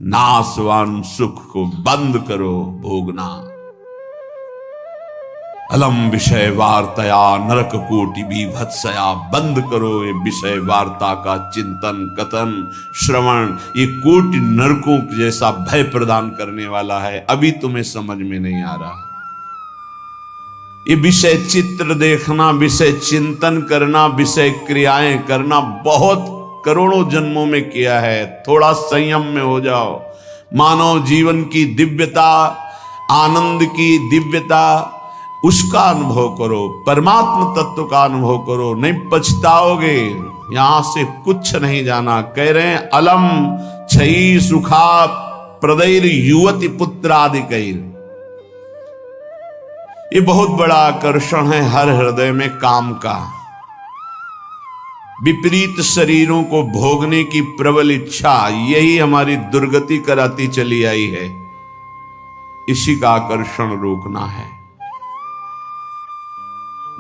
नाशवान सुख को बंद करो भोगना। अलम विषय वार्तया नरक कोटि बीभत्सया, बंद करो ये विषय वार्ता का चिंतन कथन श्रवण, ये कोटि नरकों जैसा भय प्रदान करने वाला है। अभी तुम्हें समझ में नहीं आ रहा। ये विषय चित्र देखना, विषय चिंतन करना, विषय क्रियाएं करना बहुत करोड़ों जन्मों में किया है। थोड़ा संयम में हो जाओ। मानव जीवन की दिव्यता, आनंद की दिव्यता, उसका अनुभव करो, परमात्म तत्व का अनुभव करो, नहीं पछताओगे। यहां से कुछ नहीं जाना। कह रहे हैं अलम छई सुखा प्रदैर युवती पुत्रादिकैर। ये बहुत बड़ा आकर्षण है हर हृदय में काम का। विपरीत शरीरों को भोगने की प्रबल इच्छा, यही हमारी दुर्गति कराती चली आई है। इसी का आकर्षण रोकना है।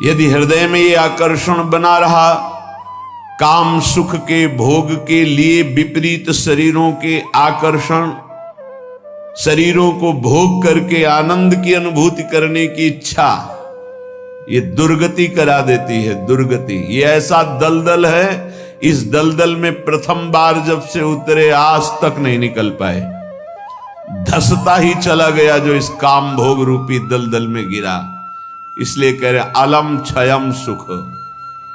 यदि हृदय में ये आकर्षण बना रहा, काम सुख के भोग के लिए विपरीत शरीरों के आकर्षण, शरीरों को भोग करके आनंद की अनुभूति करने की इच्छा, ये दुर्गति करा देती है। दुर्गति ये ऐसा दलदल है, इस दलदल में प्रथम बार जब से उतरे आज तक नहीं निकल पाए। धसता ही चला गया जो इस काम भोग रूपी दलदल में गिरा। इसलिए कह रहे अलम क्षयम सुख,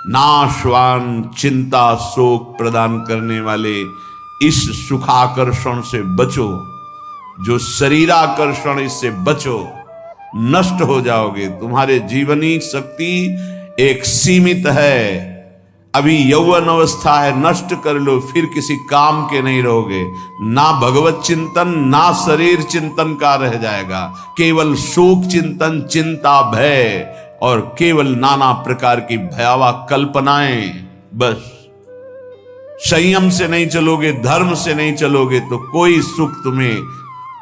नाशवान चिंता शोक प्रदान करने वाले इस सुखाकर्षण से बचो। जो शरीराकर्षण, इससे बचो, नष्ट हो जाओगे। तुम्हारे जीवनी शक्ति एक सीमित है। अभी यौवन अवस्था है, नष्ट कर लो, फिर किसी काम के नहीं रहोगे। ना भगवत चिंतन, ना शरीर चिंतन का रह जाएगा। केवल शोक चिंतन, चिंता, भय और केवल नाना प्रकार की भयावह कल्पनाएं। बस संयम से नहीं चलोगे, धर्म से नहीं चलोगे तो कोई सुख तुम्हें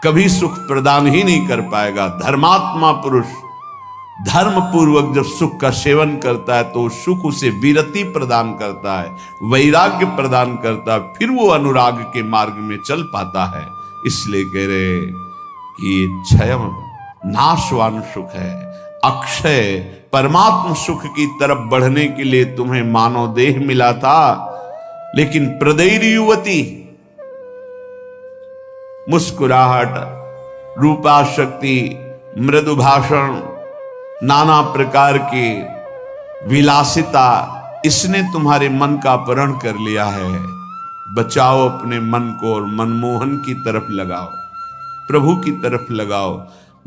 कभी सुख प्रदान ही नहीं कर पाएगा। धर्मात्मा पुरुष धर्म पूर्वक जब सुख का सेवन करता है तो सुख उसे विरति प्रदान करता है, वैराग्य प्रदान करता है, फिर वो अनुराग के मार्ग में चल पाता है। इसलिए कह रहे कि क्षयम नाशवान सुख है, अक्षय परमात्म सुख की तरफ बढ़ने के लिए तुम्हें मानव देह मिला था। लेकिन प्रदैर युवती, मुस्कुराहट, रूपाशक्ति, मृदु भाषण, नाना प्रकार की विलासिता, इसने तुम्हारे मन का अपहरण कर लिया है। बचाओ अपने मन को और मनमोहन की तरफ लगाओ, प्रभु की तरफ लगाओ।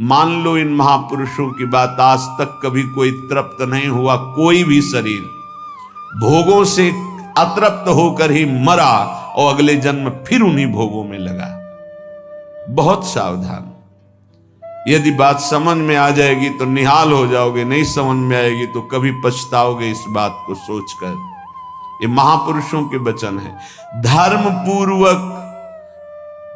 मान लो इन महापुरुषों की बात, आज तक कभी कोई तृप्त नहीं हुआ। कोई भी शरीर भोगों से अतृप्त होकर ही मरा और अगले जन्म फिर उन्हीं भोगों में लगा। बहुत सावधान। यदि बात समझ में आ जाएगी तो निहाल हो जाओगे, नहीं समझ में आएगी तो कभी पछताओगे इस बात को सोचकर। ये महापुरुषों के वचन है। धर्म पूर्वक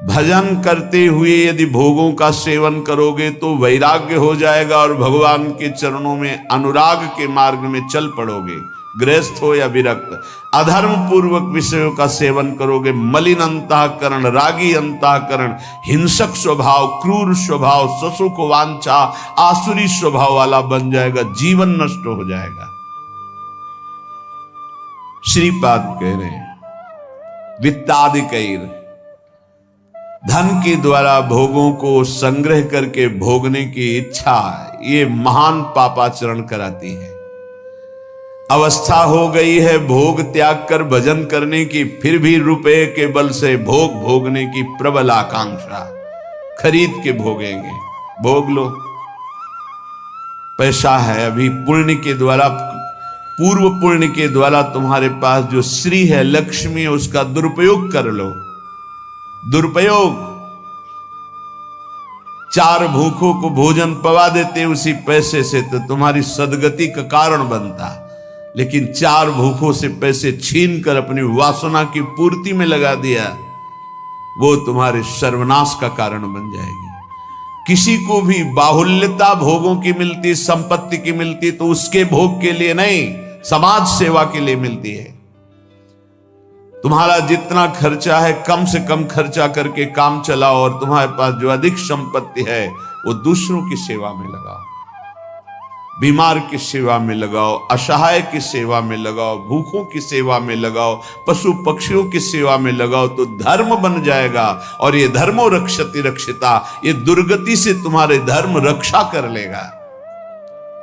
भजन करते हुए यदि भोगों का सेवन करोगे तो वैराग्य हो जाएगा और भगवान के चरणों में अनुराग के मार्ग में चल पड़ोगे, गृहस्थ हो या विरक्त। अधर्म पूर्वक विषयों का सेवन करोगे, मलिन अंतःकरण, रागी अंतःकरण, हिंसक स्वभाव, क्रूर स्वभाव, ससुख वांछा, आसुरी स्वभाव वाला बन जाएगा, जीवन नष्ट हो जाएगा। श्रीपाद कह रहे हैं वित्तादिकैर, धन के द्वारा भोगों को संग्रह करके भोगने की इच्छा, ये महान पापाचरण कराती है। अवस्था हो गई है भोग त्याग कर भजन करने की, फिर भी रुपए के बल से भोग भोगने की प्रबल आकांक्षा, खरीद के भोगेंगे। भोग लो, पैसा है अभी, पुण्य के द्वारा, पूर्व पुण्य के द्वारा तुम्हारे पास जो श्री है, लक्ष्मी है, उसका दुरुपयोग कर लो। दुरुपयोग, 4 भूखों को भोजन पवा देते उसी पैसे से तो तुम्हारी सदगति का कारण बनता। लेकिन 4 भूखों से पैसे छीन कर अपनी वासना की पूर्ति में लगा दिया, वो तुम्हारे सर्वनाश का कारण बन जाएगी। किसी को भी बाहुल्यता भोगों की मिलती, संपत्ति की मिलती तो उसके भोग के लिए नहीं, समाज सेवा के लिए मिलती है। तुम्हारा जितना खर्चा है कम से कम खर्चा करके काम चलाओ, और तुम्हारे पास जो अधिक संपत्ति है वो दूसरों की सेवा में लगाओ, बीमार की सेवा में लगाओ, असहाय की सेवा में लगाओ, भूखों की सेवा में लगाओ, पशु पक्षियों की सेवा में लगाओ, तो धर्म बन जाएगा। और ये धर्मो रक्षति रक्षिता, ये दुर्गति से तुम्हारे धर्म रक्षा कर लेगा।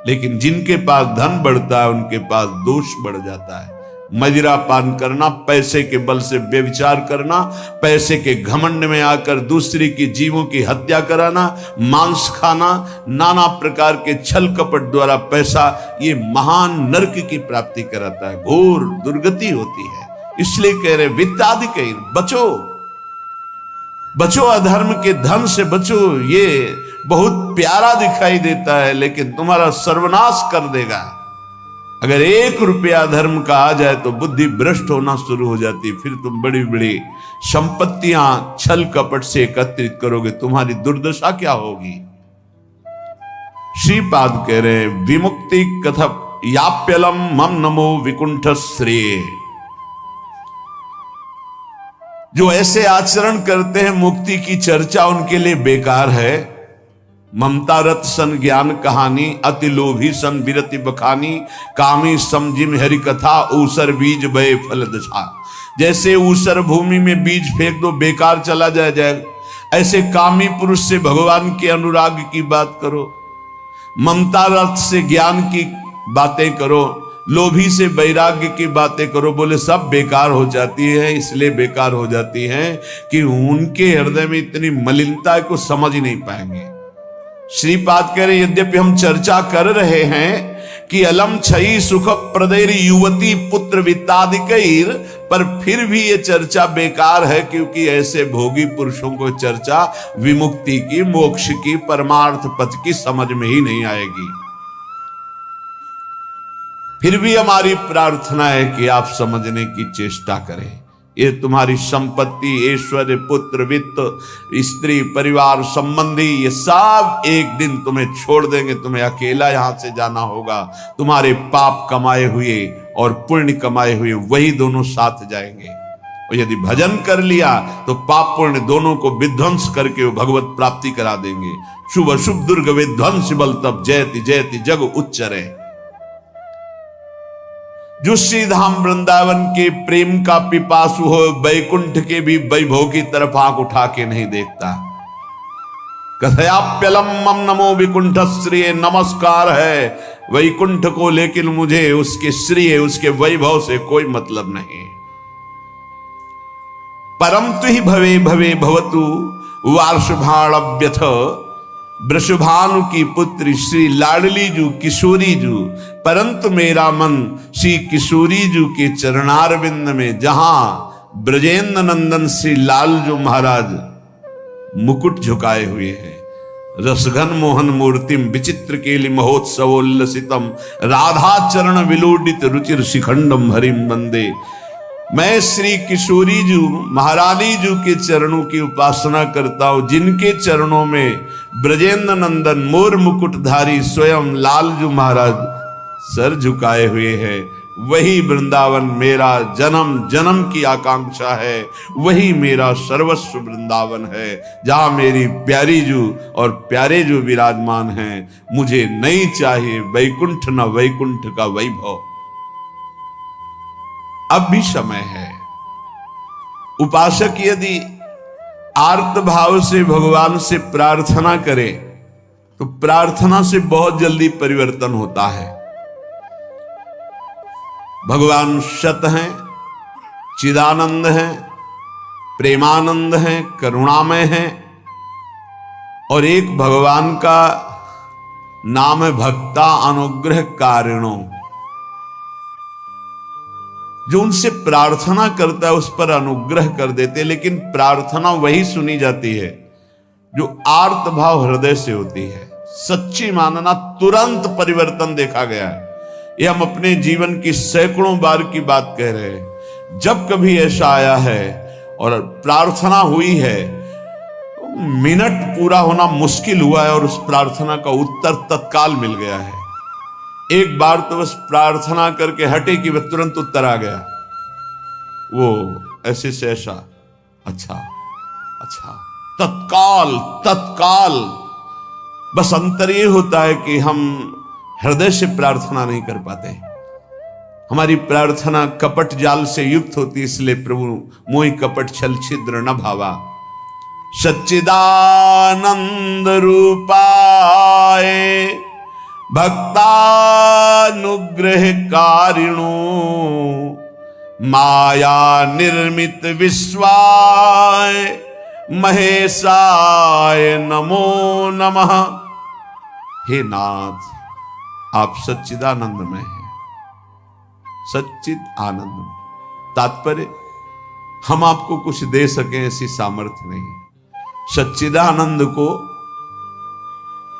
लेकिन जिनके पास धन बढ़ता है उनके पास दोष बढ़ जाता है। मदिरा पान करना, पैसे के बल से व्यभिचार करना, पैसे के घमंड में आकर दूसरे की जीवों की हत्या कराना, मांस खाना, नाना प्रकार के छल कपट द्वारा पैसा, ये महान नरक की प्राप्ति कराता है, घोर दुर्गति होती है। इसलिए कह रहे वित्ताधिक बचो, बचो, अधर्म के धन से बचो। ये बहुत प्यारा दिखाई देता है लेकिन तुम्हारा सर्वनाश कर देगा। अगर 1 रुपया धर्म का आ जाए तो बुद्धि भ्रष्ट होना शुरू हो जाती, फिर तुम बड़ी बड़ी संपत्तियां छल कपट से एकत्रित करोगे, तुम्हारी दुर्दशा क्या होगी। श्रीपाद कह रहे हैं विमुक्ति कथप याप्यलम मम नमो विकुंठ श्रेय। जो ऐसे आचरण करते हैं मुक्ति की चर्चा उनके लिए बेकार है। ममता रत सन ज्ञान कहानी, अति लोभी सन विरति बखानी, कामी समझिम हरि कथा, ऊसर बीज बय फल दशा। जैसे ऊसर भूमि में बीज फेंक दो बेकार चला जाएगा, ऐसे कामी पुरुष से भगवान के अनुराग की बात करो, ममता रत से ज्ञान की बातें करो, लोभी से वैराग्य की बातें करो, बोले सब बेकार हो जाती है। इसलिए बेकार हो जाती है कि उनके हृदय में इतनी मलिनता है को समझ ही नहीं पाएंगे। श्रीपाद कह रहे यद्यपि हम चर्चा कर रहे हैं कि अलम छई सुख प्रदैर युवती पुत्र वित्तादिकैर, पर फिर भी ये चर्चा बेकार है, क्योंकि ऐसे भोगी पुरुषों को चर्चा विमुक्ति की, मोक्ष की, परमार्थ पथ की समझ में ही नहीं आएगी। फिर भी हमारी प्रार्थना है कि आप समझने की चेष्टा करें। ये तुम्हारी संपत्ति, ऐश्वर्य, पुत्र, वित्त, स्त्री, परिवार, संबंधी, ये सब एक दिन तुम्हें छोड़ देंगे, तुम्हें अकेला यहां से जाना होगा। तुम्हारे पाप कमाए हुए और पुण्य कमाए हुए वही दोनों साथ जाएंगे। और यदि भजन कर लिया तो पाप पुण्य दोनों को विध्वंस करके वो भगवत प्राप्ति करा देंगे। शुभ अशुभ दुर्ग विध्वंस बल तब जयति जयति जग उच्चरे। जो श्रीधाम वृंदावन के प्रेम का पिपासु हो, वैकुंठ के भी वैभव की तरफ आंख उठा के नहीं देखता। कथयाप्यलम मम नमो विकुंठ श्रेय, नमस्कार है वैकुंठ को, लेकिन मुझे उसके श्रेय, उसके वैभव से कोई मतलब नहीं। परम तु ही भवे भवे भवतु वार्षभाण्यथ, वृषभानु की पुत्री श्री लाडली जू किशोरी जू, परंतु मेरा मन श्री किशोरी जू के चरणारविंद में, जहां ब्रजेंद्र नंदन श्री लालजू महाराज मुकुट झुकाए हुए हैं, रसघन मोहन मूर्तिम विचित्र केलि महोत्सवोल्लसितम, राधा चरण विलोडित रुचिर शिखंडम हरिम वंदे। मैं श्री किशोरी जू महारानी जू के चरणों की उपासना करता हूं, जिनके चरणों में ब्रजेंद्र नंदन मोर मुकुटधारी स्वयं लालजू महाराज सर झुकाए हुए हैं। वही वृंदावन मेरा जन्म जन्म की आकांक्षा है, वही मेरा सर्वस्व वृंदावन है, जहां मेरी प्यारी जू और प्यारे जू विराजमान हैं। मुझे नहीं चाहिए वैकुंठ न वैकुंठ का वैभव। अब भी समय है। उपासक यदि आर्त भाव से भगवान से प्रार्थना करे तो प्रार्थना से बहुत जल्दी परिवर्तन होता है। भगवान सत हैं, चिदानंद हैं, प्रेमानंद हैं, करुणामय हैं, और एक भगवान का नाम है भक्ता अनुग्रह कारिणो। जो उनसे प्रार्थना करता है उस पर अनुग्रह कर देते, लेकिन प्रार्थना वही सुनी जाती है जो आर्त भाव हृदय से होती है। सच्ची मानना, तुरंत परिवर्तन देखा गया है। ये हम अपने जीवन की सैकड़ों बार की बात कह रहे हैं। जब कभी ऐसा आया है और प्रार्थना हुई है, मिनट पूरा होना मुश्किल हुआ है और उस प्रार्थना का उत्तर तत्काल मिल गया है। एक बार तो बस प्रार्थना करके हटे कि वह तुरंत उत्तर आ गया। वो ऐसे से ऐसा, अच्छा अच्छा, तत्काल तत्काल। बस अंतर ये होता है कि हम हृदय से प्रार्थना नहीं कर पाते, हमारी प्रार्थना कपट जाल से युक्त होती, इसलिए प्रभु मोहि कपट छल छिद्र न भावा। सच्चिदानंद रूपाय भक्तानुग्रहकारिणो माया निर्मित विश्वाय महेशाय नमो नमः। हे नाथ, आप सच्चिदानंद में हैं, सच्चिद आनंद। तात्पर्य, हम आपको कुछ दे सकें ऐसी सामर्थ्य नहीं। सच्चिदानंद को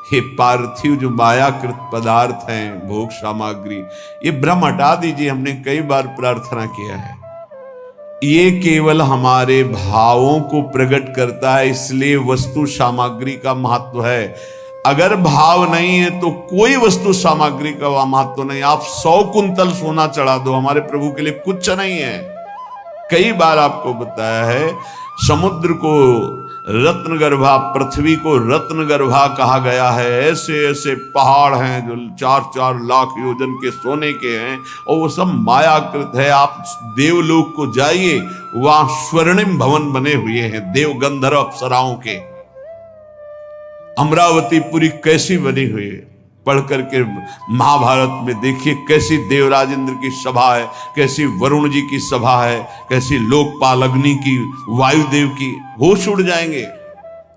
हे पार्थिव जो मायाकृत पदार्थ हैं, भोग सामग्री, ये भ्रम हटा दीजिए। हमने कई बार प्रार्थना किया है, ये केवल हमारे भावों को प्रकट करता है, इसलिए वस्तु सामग्री का महत्व है। अगर भाव नहीं है तो कोई वस्तु सामग्री का महत्व नहीं। आप 100 कुंतल सोना चढ़ा दो, हमारे प्रभु के लिए कुछ नहीं है। कई बार आपको बताया है, समुद्र को रत्नगर्भा, पृथ्वी को रत्नगर्भा कहा गया है। ऐसे ऐसे पहाड़ हैं जो 4-4 लाख योजन के सोने के हैं, और वो सब मायाकृत है। आप देवलोक को जाइए, वहां स्वर्णिम भवन बने हुए हैं देव गंधर्व अप्सराओं के। अमरावती पुरी कैसी बनी हुई है, पढ़ करके महाभारत में देखिए कैसी देवराज इंद्र की सभा है, कैसी वरुण जी की सभा है, कैसी लोकपाल अग्नि की, वायुदेव की, होश उड़ जाएंगे।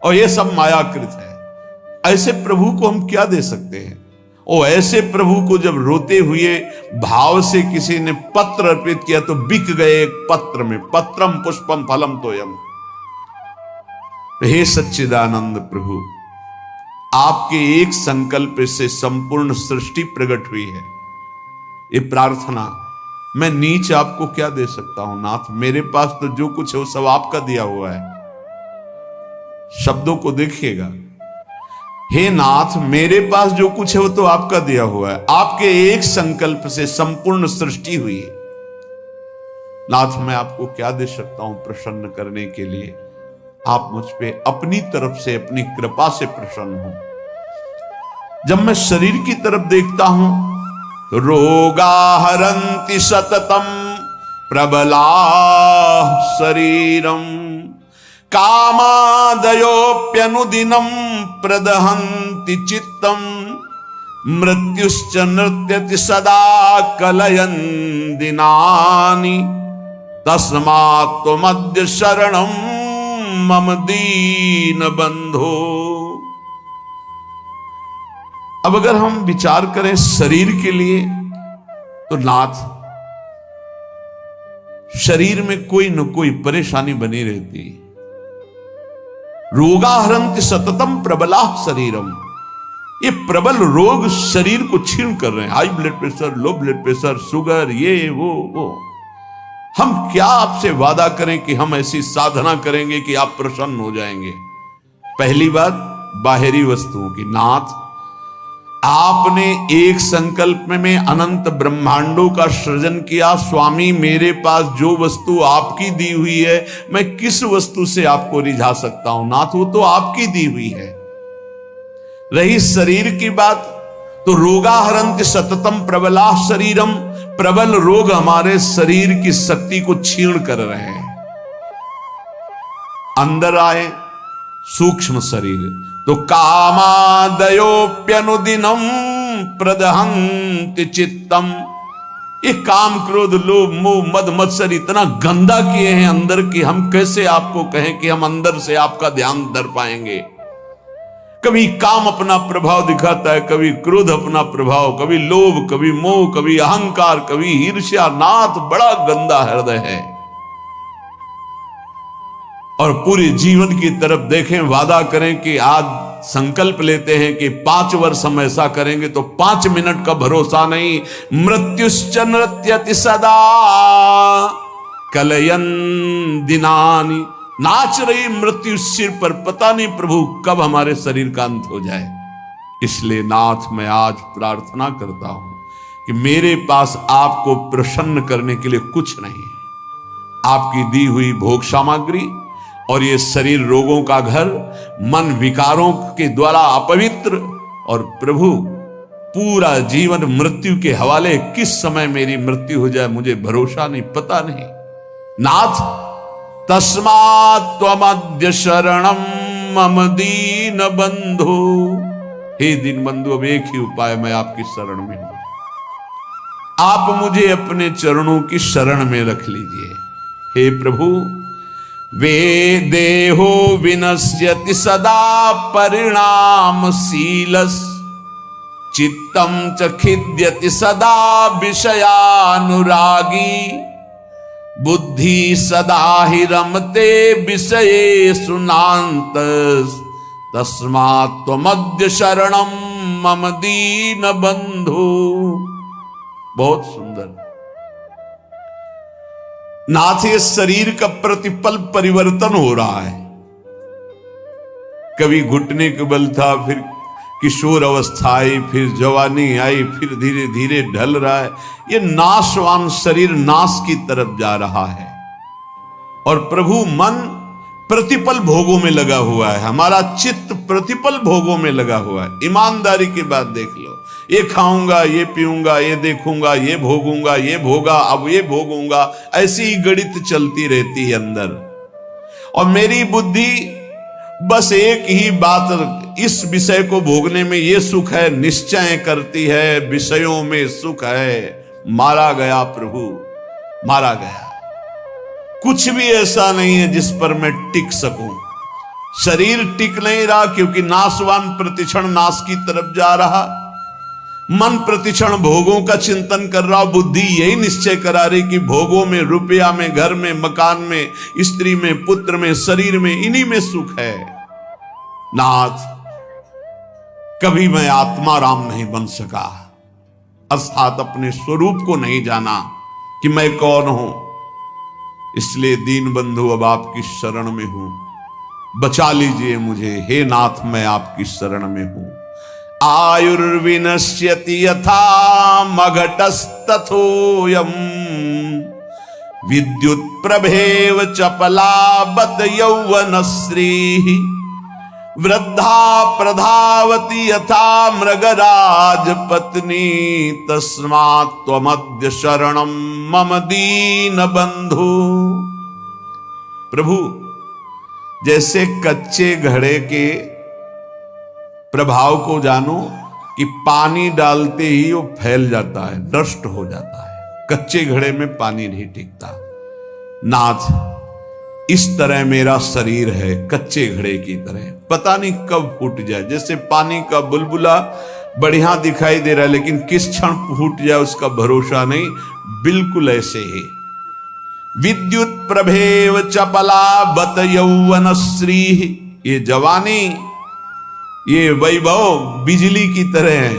और ये सब मायाकृत है। ऐसे प्रभु को हम क्या दे सकते हैं? और ऐसे प्रभु को जब रोते हुए भाव से किसी ने पत्र अर्पित किया तो बिक गए एक पत्र में। पत्रम पुष्पम फलम तोयम। हे सच्चिदानंद प्रभु, आपके एक संकल्प से संपूर्ण सृष्टि प्रकट हुई है। ये प्रार्थना, मैं नीच आपको क्या दे सकता हूं नाथ? मेरे पास तो जो कुछ है वो सब आपका दिया हुआ है। शब्दों को देखिएगा, हे नाथ, मेरे पास जो कुछ है वो तो आपका दिया हुआ है। आपके एक संकल्प से संपूर्ण सृष्टि हुई है। नाथ, मैं आपको क्या दे सकता हूं प्रसन्न करने के लिए? आप मुझ पे अपनी तरफ से, अपनी कृपा से प्रसन्न हो। जब मैं शरीर की तरफ देखता हूं तो रोगा हरन्ति सततम प्रबला शरीरम कामादयोप्यनुदिनं प्रदहन्ति चित्तम मृत्युश्च नृत्यति सदा कलयन् दिनानि तस्मात् त्वमद्य शरणं मम दीन बंधो। अब अगर हम विचार करें शरीर के लिए तो नाथ, शरीर में कोई न कोई परेशानी बनी रहती। रोगाहरन्ति सततम प्रबला शरीरम, ये प्रबल रोग शरीर को छीन कर रहे हैं। High blood pressure, low blood pressure, sugar, ये वो। हम क्या आपसे वादा करें कि हम ऐसी साधना करेंगे कि आप प्रसन्न हो जाएंगे? पहली बात बाहरी वस्तुओं की। नाथ, आपने एक संकल्प में अनंत ब्रह्मांडों का सृजन किया। स्वामी, मेरे पास जो वस्तु आपकी दी हुई है, मैं किस वस्तु से आपको रिझा सकता हूं? नाथ, वो तो आपकी दी हुई है। रही शरीर की बात, तो रोगाहरन्ति सततम प्रबला शरीरम, प्रबल रोग हमारे शरीर की शक्ति को छीण कर रहे हैं। अंदर आए सूक्ष्म शरीर, तो कामादयोप्यनुदिनं प्रदहन्ति चित्तम, ये काम क्रोध लोभ मोह मद मत्सर इतना गंदा किए हैं अंदर कि हम कैसे आपको कहें कि हम अंदर से आपका ध्यान धर पाएंगे। कभी काम अपना प्रभाव दिखाता है, कभी क्रोध अपना प्रभाव, कभी लोभ, कभी मोह, कभी अहंकार, कभी ईर्ष्या। नाथ, बड़ा गंदा हृदय है। और पूरे जीवन की तरफ देखें, वादा करें कि आज संकल्प लेते हैं कि 5 वर्ष हम ऐसा करेंगे, तो 5 मिनट का भरोसा नहीं। मृत्युश्च नृत्यति सदा कलयन् दिनानि, नाच रही मृत्यु सिर पर, पता नहीं प्रभु कब हमारे शरीर का अंत हो जाए। इसलिए नाथ, मैं आज प्रार्थना करता हूं कि मेरे पास आपको प्रसन्न करने के लिए कुछ नहीं है। आपकी दी हुई भोग सामग्री और ये शरीर रोगों का घर, मन विकारों के द्वारा अपवित्र, और प्रभु पूरा जीवन मृत्यु के हवाले, किस समय मेरी मृत्यु हो जाए मुझे भरोसा नहीं, पता नहीं। नाथ तस्मात् त्वमद्य शरणम मम दीन बंधु, हे दीन बंधु अब एक ही उपाय, मैं आपकी शरण में हूं, आप मुझे अपने चरणों की शरण में रख लीजिए। हे प्रभु, वे देहो विनश्यति सदा परिणामशीलस्, चित्तम च खिद्यति सदा विषयानुरागी, बुद्धि सदा हि रमते विषयेषु नान्तस्, तस्मात् त्वमद्य शरणं मम दीन बंधु। बहुत सुंदर। नाथ, ये शरीर का प्रतिपल परिवर्तन हो रहा है। कभी घुटने के बल था, फिर किशोर अवस्था आई, फिर जवानी आई, फिर धीरे धीरे ढल रहा है। ये नाशवान शरीर नाश की तरफ जा रहा है और प्रभु मन प्रतिपल भोगों में लगा हुआ है, हमारा चित्त प्रतिपल भोगों में लगा हुआ है। ईमानदारी की बात देख लो, ये खाऊंगा, ये पीऊंगा, ये देखूंगा, ये भोगूंगा, ये भोगा, अब ये भोगूंगा, ऐसी ही गणित चलती रहती है अंदर। और मेरी बुद्धि बस एक ही बात, इस विषय को भोगने में ये सुख है निश्चय करती है, विषयों में सुख है। मारा गया प्रभु, मारा गया। कुछ भी ऐसा नहीं है जिस पर मैं टिक सकूं। शरीर टिक नहीं रहा क्योंकि नाशवान प्रतिक्षण नाश की तरफ जा रहा। मन प्रतिक्षण भोगों का चिंतन कर रहा। बुद्धि यही निश्चय करा रही कि भोगों में, रुपया में, घर में, मकान में, स्त्री में, पुत्र में, शरीर में, इन्हीं में सुख है। नाथ, कभी मैं आत्मा राम नहीं बन सका, अर्थात अपने स्वरूप को नहीं जाना कि मैं कौन हूं। इसलिए दीन बंधु अब आपकी शरण में हूं, बचा लीजिए मुझे। हे नाथ, मैं आपकी शरण में हूं। आयुर्विनश्यति यथा मघटस्तथोयम्, विद्युत प्रभेव चपलाबत यौवनश्री, वृद्धा प्रधावती यथा मृगराज पत्नी, तस्मात् त्वमद्य शरणं मम दीन बंधु। प्रभु, जैसे कच्चे घड़े के प्रभाव को जानो कि पानी डालते ही वो फैल जाता है, नष्ट हो जाता है। कच्चे घड़े में पानी नहीं टिकता। नाथ, इस तरह मेरा शरीर है, कच्चे घड़े की तरह, पता नहीं कब फूट जाए। जैसे पानी का बुलबुला बढ़िया दिखाई दे रहा है लेकिन किस क्षण फूट जाए उसका भरोसा नहीं, बिल्कुल ऐसे ही। विद्युत प्रभेव चपला बत यौवनश्री, ये जवानी, ये वैभव बिजली की तरह है।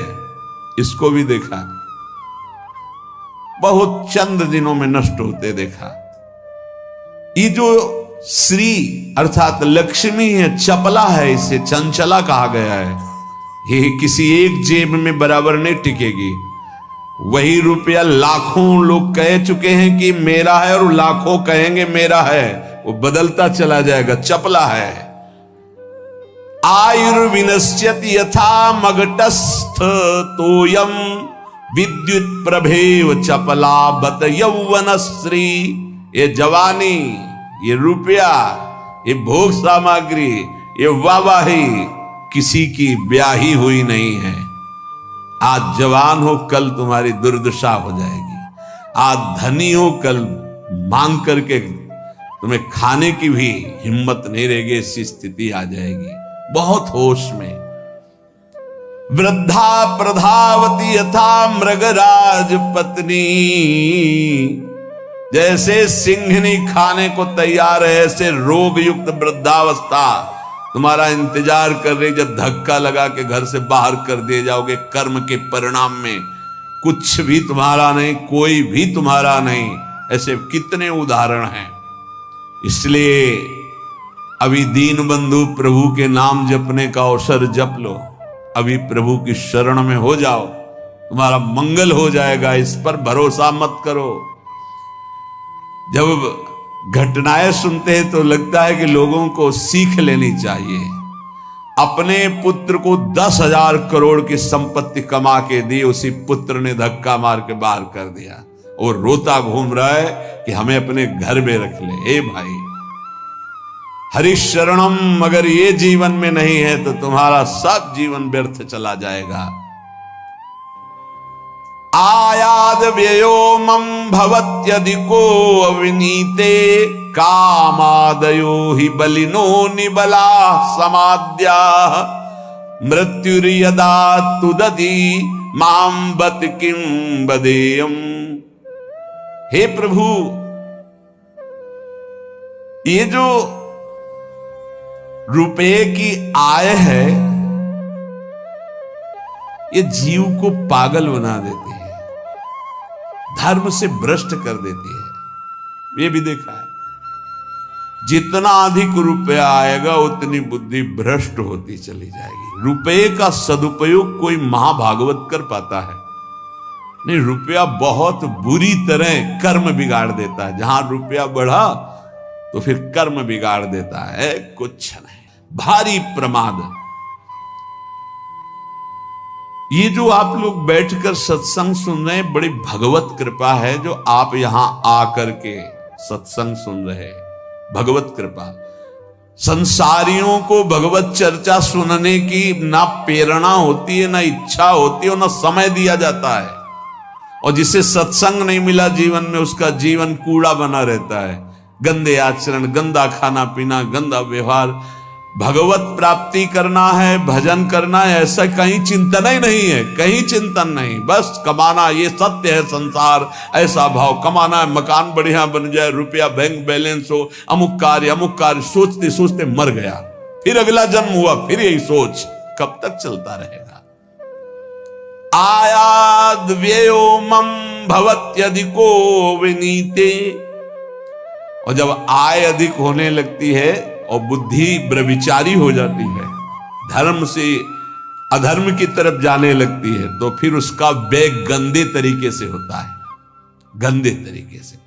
इसको भी देखा, बहुत चंद दिनों में नष्ट होते देखा। ये जो श्री अर्थात लक्ष्मी है, चपला है, इसे चंचला कहा गया है। ये किसी एक जेब में बराबर नहीं टिकेगी। वही रुपया लाखों लोग कह चुके हैं कि मेरा है और लाखों कहेंगे मेरा है, वो बदलता चला जाएगा, चपला है। आयुर्विनश्यति यथा मघटस्थ तोयम, विद्युत प्रभेव चपला बत यौवनश्री। ये जवानी, ये रुपया, ये भोग सामग्री, ये वाहवाही किसी की ब्याही हुई नहीं है। आज जवान हो, कल तुम्हारी दुर्दशा हो जाएगी। आज धनी हो, कल मांग करके तुम्हें खाने की भी हिम्मत नहीं रहेगी, ऐसी स्थिति आ जाएगी। बहुत होश में। वृद्धा प्रधावती यथा मृगराज पत्नी, जैसे सिंहनी खाने को तैयार है, ऐसे रोग युक्त वृद्धावस्था तुम्हारा इंतजार कर रही। जब धक्का लगा के घर से बाहर कर दिए जाओगे, कर्म के परिणाम में कुछ भी तुम्हारा नहीं, कोई भी तुम्हारा नहीं। ऐसे कितने उदाहरण हैं। इसलिए अभी दीन बंधु प्रभु के नाम जपने का अवसर जप लो। अभी प्रभु की शरण में हो जाओ, तुम्हारा मंगल हो जाएगा। इस पर भरोसा मत करो। जब घटनाएं सुनते हैं तो लगता है कि लोगों को सीख लेनी चाहिए। अपने पुत्र को 10,000 करोड़ की संपत्ति कमा के दी, उसी पुत्र ने धक्का मार के बाहर कर दिया और रोता घूम रहा है कि हमें अपने घर में रख ले। ए भाई, हरिशरणम अगर ये जीवन में नहीं है तो तुम्हारा सब जीवन व्यर्थ चला जाएगा। आयाद व्ययो मम भवत्यधिको अविनीते कामादयो हि बलिनो निबला समाद्या मृत्युर्यदा तुदति मां बत किं बदेयम्। हे प्रभु, ये जो रुपए की आय है ये जीव को पागल बना देती है, धर्म से भ्रष्ट कर देती है। ये भी देखा है, जितना अधिक रुपया आएगा उतनी बुद्धि भ्रष्ट होती चली जाएगी। रुपये का सदुपयोग कोई महाभागवत कर पाता है नहीं, रुपया बहुत बुरी तरह कर्म बिगाड़ देता है। जहां रुपया बढ़ा तो फिर कर्म बिगाड़ देता है, कुछ नहीं, भारी प्रमाद। ये जो आप लोग बैठकर सत्संग सुन रहे हैं, बड़ी भगवत कृपा है जो आप यहां आकर के सत्संग सुन रहे हैं, भगवत कृपा। संसारियों को भगवत चर्चा सुनने की ना प्रेरणा होती है, ना इच्छा होती है, ना समय दिया जाता है। और जिसे सत्संग नहीं मिला जीवन में, उसका जीवन कूड़ा बना रहता है। गंदे आचरण, गंदा खाना पीना, गंदा व्यवहार। भगवत प्राप्ति करना है, भजन करना है, ऐसा कहीं चिंतन ही नहीं है, कहीं चिंतन नहीं। बस कमाना, ये सत्य है संसार, ऐसा भाव, कमाना है, मकान बढ़िया बन जाए, रुपया बैंक बैलेंस हो, अमुक कार्य सोचते सोचते मर गया, फिर अगला जन्म हुआ, फिर यही सोच, कब तक चलता रहेगा। आयाद व्ययो मम भवत्यधिको विनीते। और जब आय अधिक होने लगती है और बुद्धि ब्रविचारी हो जाती है, धर्म से अधर्म की तरफ जाने लगती है, तो फिर उसका व्यय गंदे तरीके से होता है, गंदे तरीके से।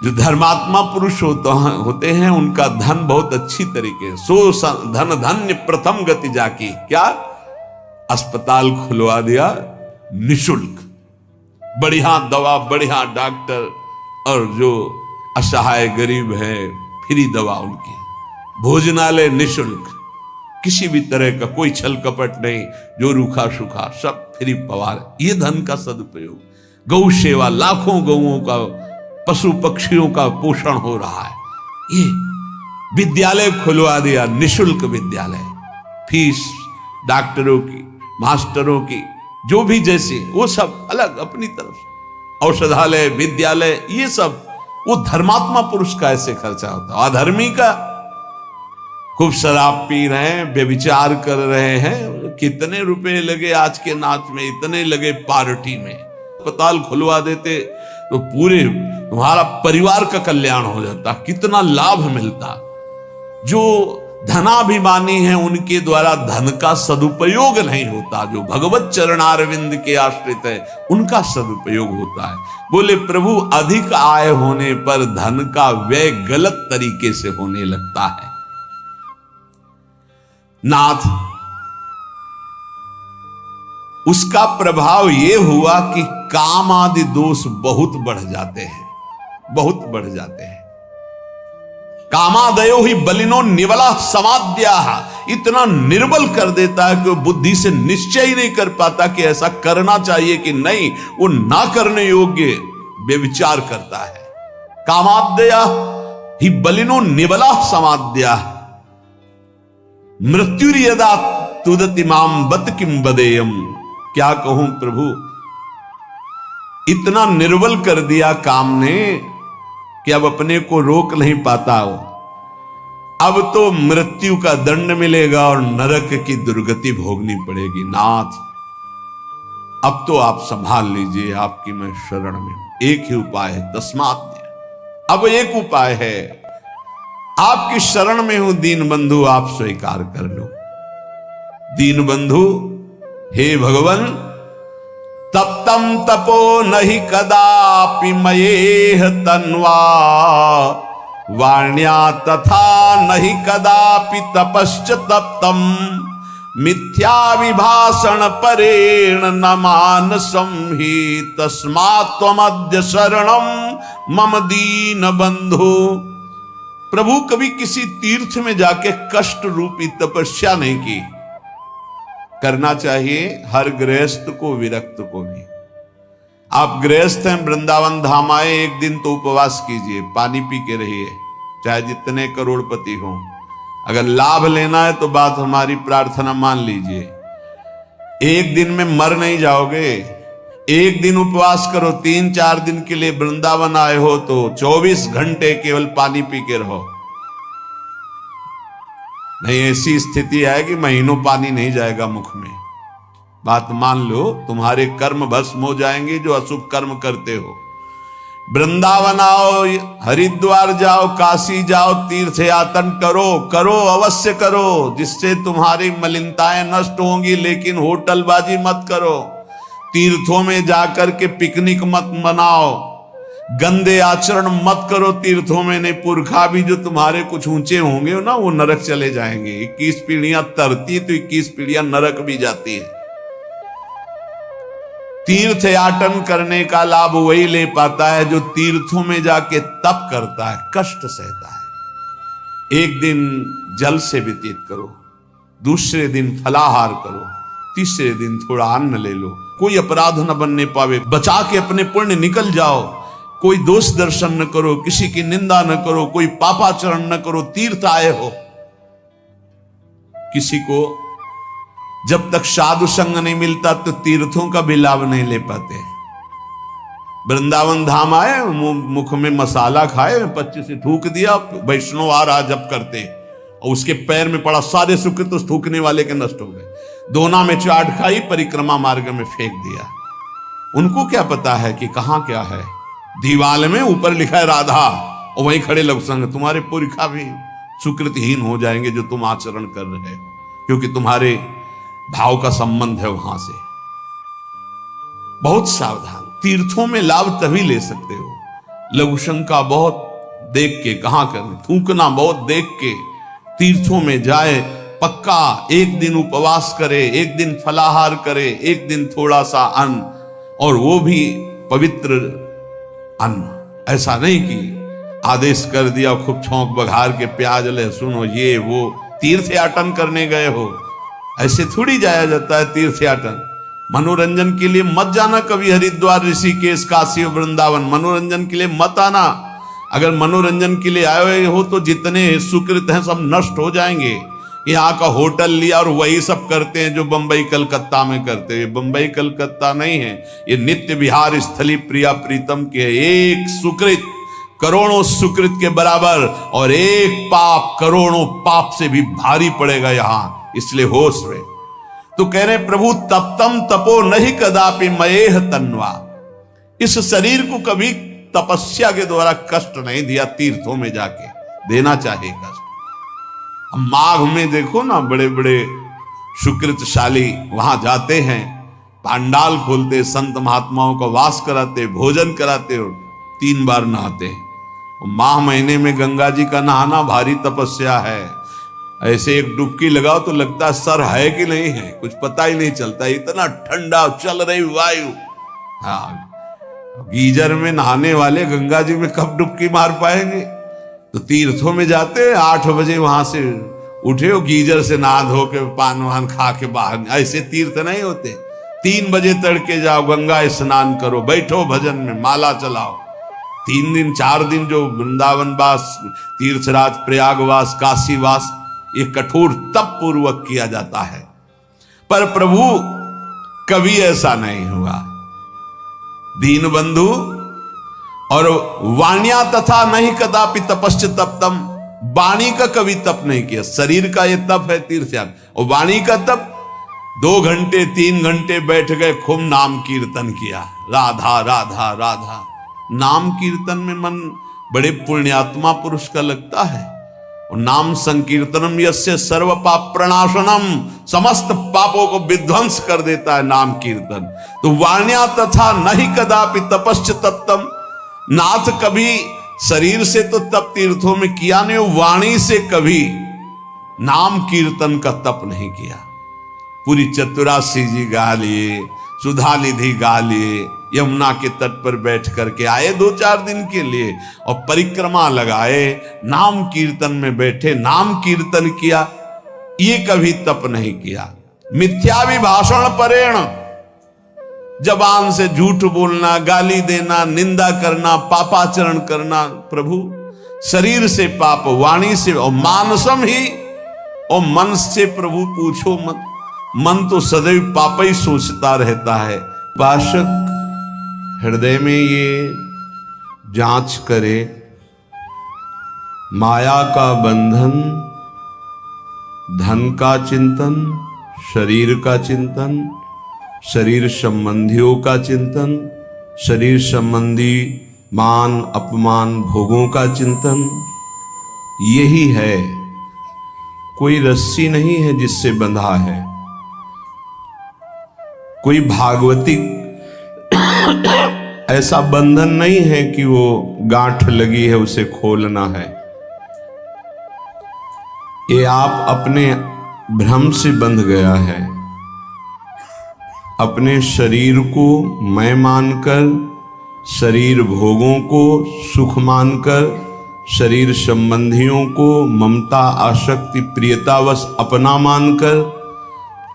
जो धर्मात्मा पुरुष होते हैं उनका धन बहुत अच्छी तरीके से, सो धन धन्य प्रथम गति जाकी। क्या? अस्पताल खुलवा दिया निशुल्क, बढ़िया दवा, बढ़िया डॉक्टर, और जो असहाय गरीब है फ्री दवा उनकी, भोजनालय निशुल्क, किसी भी तरह का कोई छल कपट नहीं, जो रूखा सूखा सब फ्री पवार। ये धन का सदुपयोग। गौ सेवा, लाखों गौओं का, पशु पक्षियों का पोषण हो रहा है। ये विद्यालय खुलवा दिया, निशुल्क विद्यालय, फीस डॉक्टरों की, मास्टरों की, जो भी जैसे, वो सब अलग अपनी तरफ से। औषधालय, विद्यालय, ये सब वो धर्मात्मा पुरुष का ऐसे खर्चा होता है। अधर्मी का खूब शराब पी रहे हैं, व्यभिचार कर रहे हैं, कितने रुपए लगे आज के नाच में, इतने लगे पार्टी में। अस्पताल खुलवा देते तो पूरे तुम्हारा परिवार का कल्याण हो जाता, कितना लाभ मिलता। जो धनाभिमानी हैं उनके द्वारा धन का सदुपयोग नहीं होता, जो भगवत चरणारविंद के आश्रित है उनका सदुपयोग होता है। बोले प्रभु, अधिक आय होने पर धन का व्यय गलत तरीके से होने लगता है। नाथ, उसका प्रभाव यह हुआ कि काम आदि दोष बहुत बढ़ जाते हैं, बहुत बढ़ जाते हैं। कामादयो ही बलिनो निवला समाद्या, इतना निर्बल कर देता है कि वो बुद्धि से निश्चय ही नहीं कर पाता कि ऐसा करना चाहिए कि नहीं, वो ना करने योग्य व्यभिचार करता है। कामाद्या ही बलिनो निवला समाद्या मृत्युर्यदा तुदति माम बत किम बदेयम। क्या कहूं प्रभु, इतना निर्बल कर दिया काम ने कि अब अपने को रोक नहीं पाता हो। अब तो मृत्यु का दंड मिलेगा और नरक की दुर्गति भोगनी पड़ेगी। नाथ, अब तो आप संभाल लीजिए, आपकी मैं शरण में हूं। एक ही उपाय है, तस्मात्। अब एक उपाय है, आपकी शरण में हूं दीन बंधु, आप स्वीकार कर लो। दीन बंधु, हे भगवान, तप्तं तपो नहि कदापि मयेह तन्वा वाण्या तथा नहि कदापि तपश्च तप्तम् मिथ्या विभाषण परेण न मानसं हि तस्मात् त्वमद्य शरणं मम दीन बंधु। प्रभु कभी किसी तीर्थ में जाके कष्ट रूपी तपस्या नहीं की। करना चाहिए हर गृहस्थ को, विरक्त को भी। आप गृहस्थ हैं, वृंदावन धाम आए, एक दिन तो उपवास कीजिए, पानी पी के रहिए, चाहे जितने करोड़पति हों। अगर लाभ लेना है तो बात हमारी प्रार्थना मान लीजिए। एक दिन में मर नहीं जाओगे। एक दिन उपवास करो, 3-4 दिन के लिए वृंदावन आए हो तो 24 घंटे केवल पानी पी के रहो। नहीं ऐसी स्थिति है कि महीनों पानी नहीं जाएगा मुख में। बात मान लो, तुम्हारे कर्म भस्म हो जाएंगे जो अशुभ कर्म करते हो। वृंदावन आओ, हरिद्वार जाओ, काशी जाओ, तीर्थ यातन करो, करो अवश्य करो, जिससे तुम्हारी मलिनताएं नष्ट होंगी। लेकिन होटलबाजी मत करो, तीर्थों में जाकर के पिकनिक मत मनाओ, गंदे आचरण मत करो तीर्थों में। नहीं, पुरखा भी जो तुम्हारे कुछ ऊंचे होंगे ना, वो नरक चले जाएंगे। 21 पीढ़ियां तरती तो 21 पीढ़ियां नरक भी जाती है। तीर्थ याटन करने का लाभ वही ले पाता है जो तीर्थों में जाके तप करता है, कष्ट सहता है। एक दिन जल से व्यतीत करो, दूसरे दिन फलाहार करो, तीसरे दिन थोड़ा अन्न ले लो। कोई अपराध न बनने पावे, बचा के अपने पुण्य निकल जाओ। कोई दोष दर्शन न करो, किसी की निंदा न करो, कोई पापाचरण न करो। तीर्थ आए हो, किसी को जब तक साधु संग नहीं मिलता तो तीर्थों का भी लाभ नहीं ले पाते। वृंदावन धाम आए, मुख में मसाला खाए, 25 से थूक दिया, वैष्णव आ रहा जब करते, और उसके पैर में पड़ा, सारे सुकृत उस थूकने वाले के नष्ट हो गए। दोना में चाट खाई, परिक्रमा मार्ग में फेंक दिया। उनको क्या पता है कि कहां क्या है। दीवाल में ऊपर लिखा है राधा, और वहीं खड़े लोग संग, तुम्हारे पुरखा भी सुकृतहीन हो जाएंगे जो तुम आचरण कर रहे हो, क्योंकि तुम्हारे भाव का संबंध है वहां से। बहुत सावधान। तीर्थों में लाभ तभी ले सकते हो, लघु शंका बहुत देख के, कहां करनी, थूकना बहुत देख के। तीर्थों में जाए, पक्का एक दिन उपवास करे, एक दिन फलाहार करे, एक दिन थोड़ा सा अन्न, और वो भी पवित्र अन्न। ऐसा नहीं कि आदेश कर दिया, खूब छौंक बघार के प्याज लहसुन हो, ये वो, तीर्थ याटन करने गए हो। ऐसे थोड़ी जाया जाता है तीर्थ याटन। मनोरंजन के लिए मत जाना कभी हरिद्वार, ऋषिकेश, काशी और वृंदावन। मनोरंजन के लिए मत आना। अगर मनोरंजन के लिए आए हुए हो तो जितने सुकृत हैं सब नष्ट हो जाएंगे। यहाँ का होटल लिया और वही सब करते हैं जो बंबई कलकत्ता में करते हैं। बंबई कलकत्ता नहीं है, ये नित्य विहार स्थली प्रिया प्रीतम के। एक सुकृत करोड़ों सुकृत के बराबर, और एक पाप करोड़ों पाप से भी भारी पड़ेगा यहाँ। इसलिए होश में तो कह रहे प्रभु, तप्तम तपो नहीं कदापि मयेह तन्वा। इस शरीर को कभी तपस्या के द्वारा कष्ट नहीं दिया, तीर्थों में जाके देना चाहिए कष्ट। माघ में देखो ना, बड़े बड़े सुकृतशाली वहां जाते हैं, पांडाल खोलते, संत महात्माओं का वास कराते, भोजन कराते और 3 बार नहाते हैं। माह महीने में गंगा जी का नहाना भारी तपस्या है। ऐसे एक डुबकी लगाओ तो लगता है सर है कि नहीं है, कुछ पता ही नहीं चलता, इतना ठंडा चल रही वायु। हाँ, गीजर में नहाने वाले गंगा जी में कब डुबकी मार पाएंगे। तो तीर्थों में जाते 8 बजे वहां से उठे हो, गीजर से नहा धो के पान वान खा के बाहर। ऐसे तीर्थ नहीं होते। 3 बजे तड़के जाओ, गंगा स्नान करो, बैठो भजन में, माला चलाओ। 3 दिन 4 दिन जो वृंदावन वास, तीर्थराज, प्रयागवास, काशीवास, ये कठोर तप पूर्वक किया जाता है। पर प्रभु कभी ऐसा नहीं हुआ। दीन बंधु, और वाण्या तथा नहीं कदापि तपश्च तप्तम। वाणी का कभी तप नहीं किया। शरीर का ये तप है तीर्थ याग, और वाणी का तप 2 घंटे 3 घंटे बैठ गए, खूब नाम कीर्तन किया, राधा राधा राधा। नाम कीर्तन में मन बड़े पुण्यात्मा पुरुष का लगता है। और नाम संकीर्तनम यस्य सर्व पाप प्रणाशनम समस्त पापों को विध्वंस कर देता है नाम कीर्तन। तो वाण्या तथा नहीं कदापि तपश्च तप्तम, नाथ कभी शरीर से तो तप तीर्थों में किया नहीं, वाणी से कभी नाम कीर्तन का तप नहीं किया। पूरी चतुरासी जी गा लिए, सुधा निधि गा लिए, यमुना के तट पर बैठ करके आए 2-4 दिन के लिए और परिक्रमा लगाए, नाम कीर्तन में बैठे, नाम कीर्तन किया, ये कभी तप नहीं किया। मिथ्या विभाषण परेण, जबान से झूठ बोलना, गाली देना, निंदा करना, पापाचरण करना, प्रभु शरीर से पाप, वाणी से, और मानसम ही, और मन से प्रभु पूछो मत, मन तो सदैव पाप ही सोचता रहता है। पाशक हृदय में ये जांच करे, माया का बंधन, धन का चिंतन, शरीर का चिंतन, शरीर संबंधियों का चिंतन, शरीर संबंधी मान अपमान भोगों का चिंतन, यही है। कोई रस्सी नहीं है जिससे बंधा है, कोई भागवतिक ऐसा बंधन नहीं है कि वो गांठ लगी है उसे खोलना है। ये आप अपने भ्रम से बंध गया है। अपने शरीर को मैं मानकर, शरीर भोगों को सुख मानकर, शरीर संबंधियों को ममता आसक्ति प्रियतावश अपना मानकर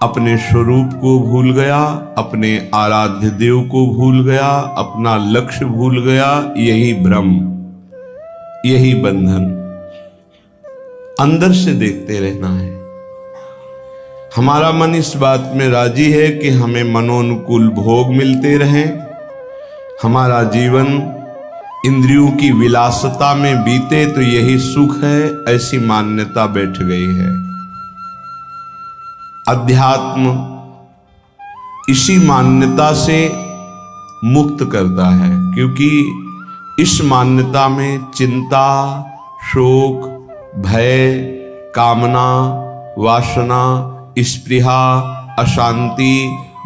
अपने स्वरूप को भूल गया, अपने आराध्य देव को भूल गया, अपना लक्ष्य भूल गया। यही भ्रम, यही बंधन। अंदर से देखते रहना है। हमारा मन इस बात में राजी है कि हमें मनोनुकूल भोग मिलते रहें, हमारा जीवन इंद्रियों की विलासता में बीते तो यही सुख है, ऐसी मान्यता बैठ गई है। अध्यात्म इसी मान्यता से मुक्त करता है, क्योंकि इस मान्यता में चिंता, शोक, भय, कामना, वासना, स्पृहा, अशांति,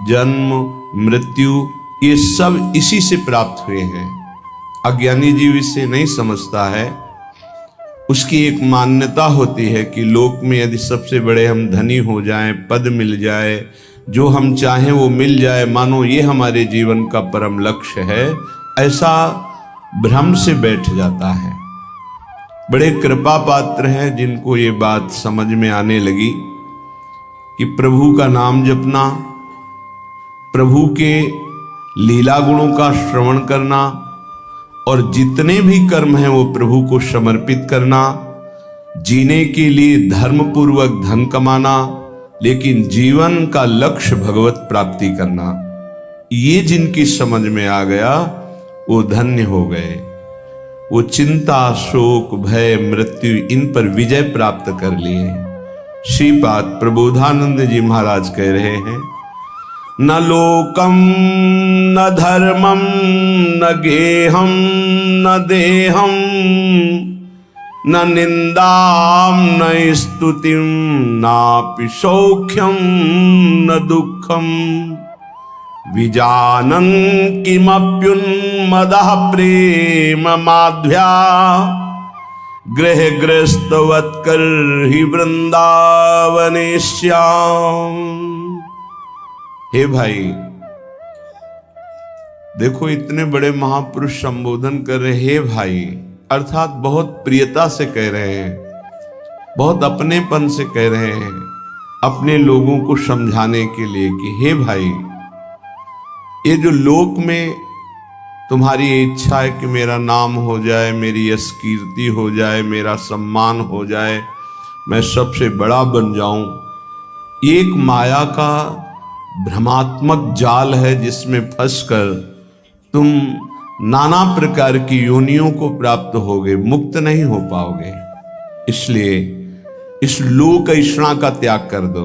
जन्म, मृत्यु, ये सब इसी से प्राप्त हुए हैं। अज्ञानी जीव इसे नहीं समझता है। उसकी एक मान्यता होती है कि लोक में यदि सबसे बड़े हम धनी हो जाएं, पद मिल जाए, जो हम चाहें वो मिल जाए, मानो ये हमारे जीवन का परम लक्ष्य है, ऐसा भ्रम से बैठ जाता है। बड़े कृपा पात्र हैं जिनको ये बात समझ में आने लगी कि प्रभु का नाम जपना, प्रभु के लीला गुणों का श्रवण करना और जितने भी कर्म हैं वो प्रभु को समर्पित करना, जीने के लिए धर्म पूर्वक धन कमाना, लेकिन जीवन का लक्ष्य भगवत प्राप्ति करना, ये जिनकी समझ में आ गया वो धन्य हो गए। वो चिंता, शोक, भय, मृत्यु, इन पर विजय प्राप्त कर लिए। श्रीपाद प्रबोधानंद जी महाराज कह रहे हैं, न लोकम न धर्मम न गेहम न देहम न निंदाम न स्तुतिम नापि सौख्यम न दुखम विजानन किमप्युन्मदः प्रेम माध्या गृह गृहस्थवत्कर ही वृंदावने श्याम। हे भाई, देखो इतने बड़े महापुरुष संबोधन कर रहे, हे भाई अर्थात बहुत प्रियता से कह रहे हैं, बहुत अपनेपन से कह रहे हैं, अपने लोगों को समझाने के लिए कि हे भाई, ये जो लोक में तुम्हारी इच्छा है कि मेरा नाम हो जाए, मेरी यश कीर्ति हो जाए, मेरा सम्मान हो जाए, मैं सबसे बड़ा बन जाऊं, ये एक माया का भ्रमात्मक जाल है जिसमें फंसकर तुम नाना प्रकार की योनियों को प्राप्त होगे, मुक्त नहीं हो पाओगे। इसलिए इस लोक ऐषणा का त्याग कर दो।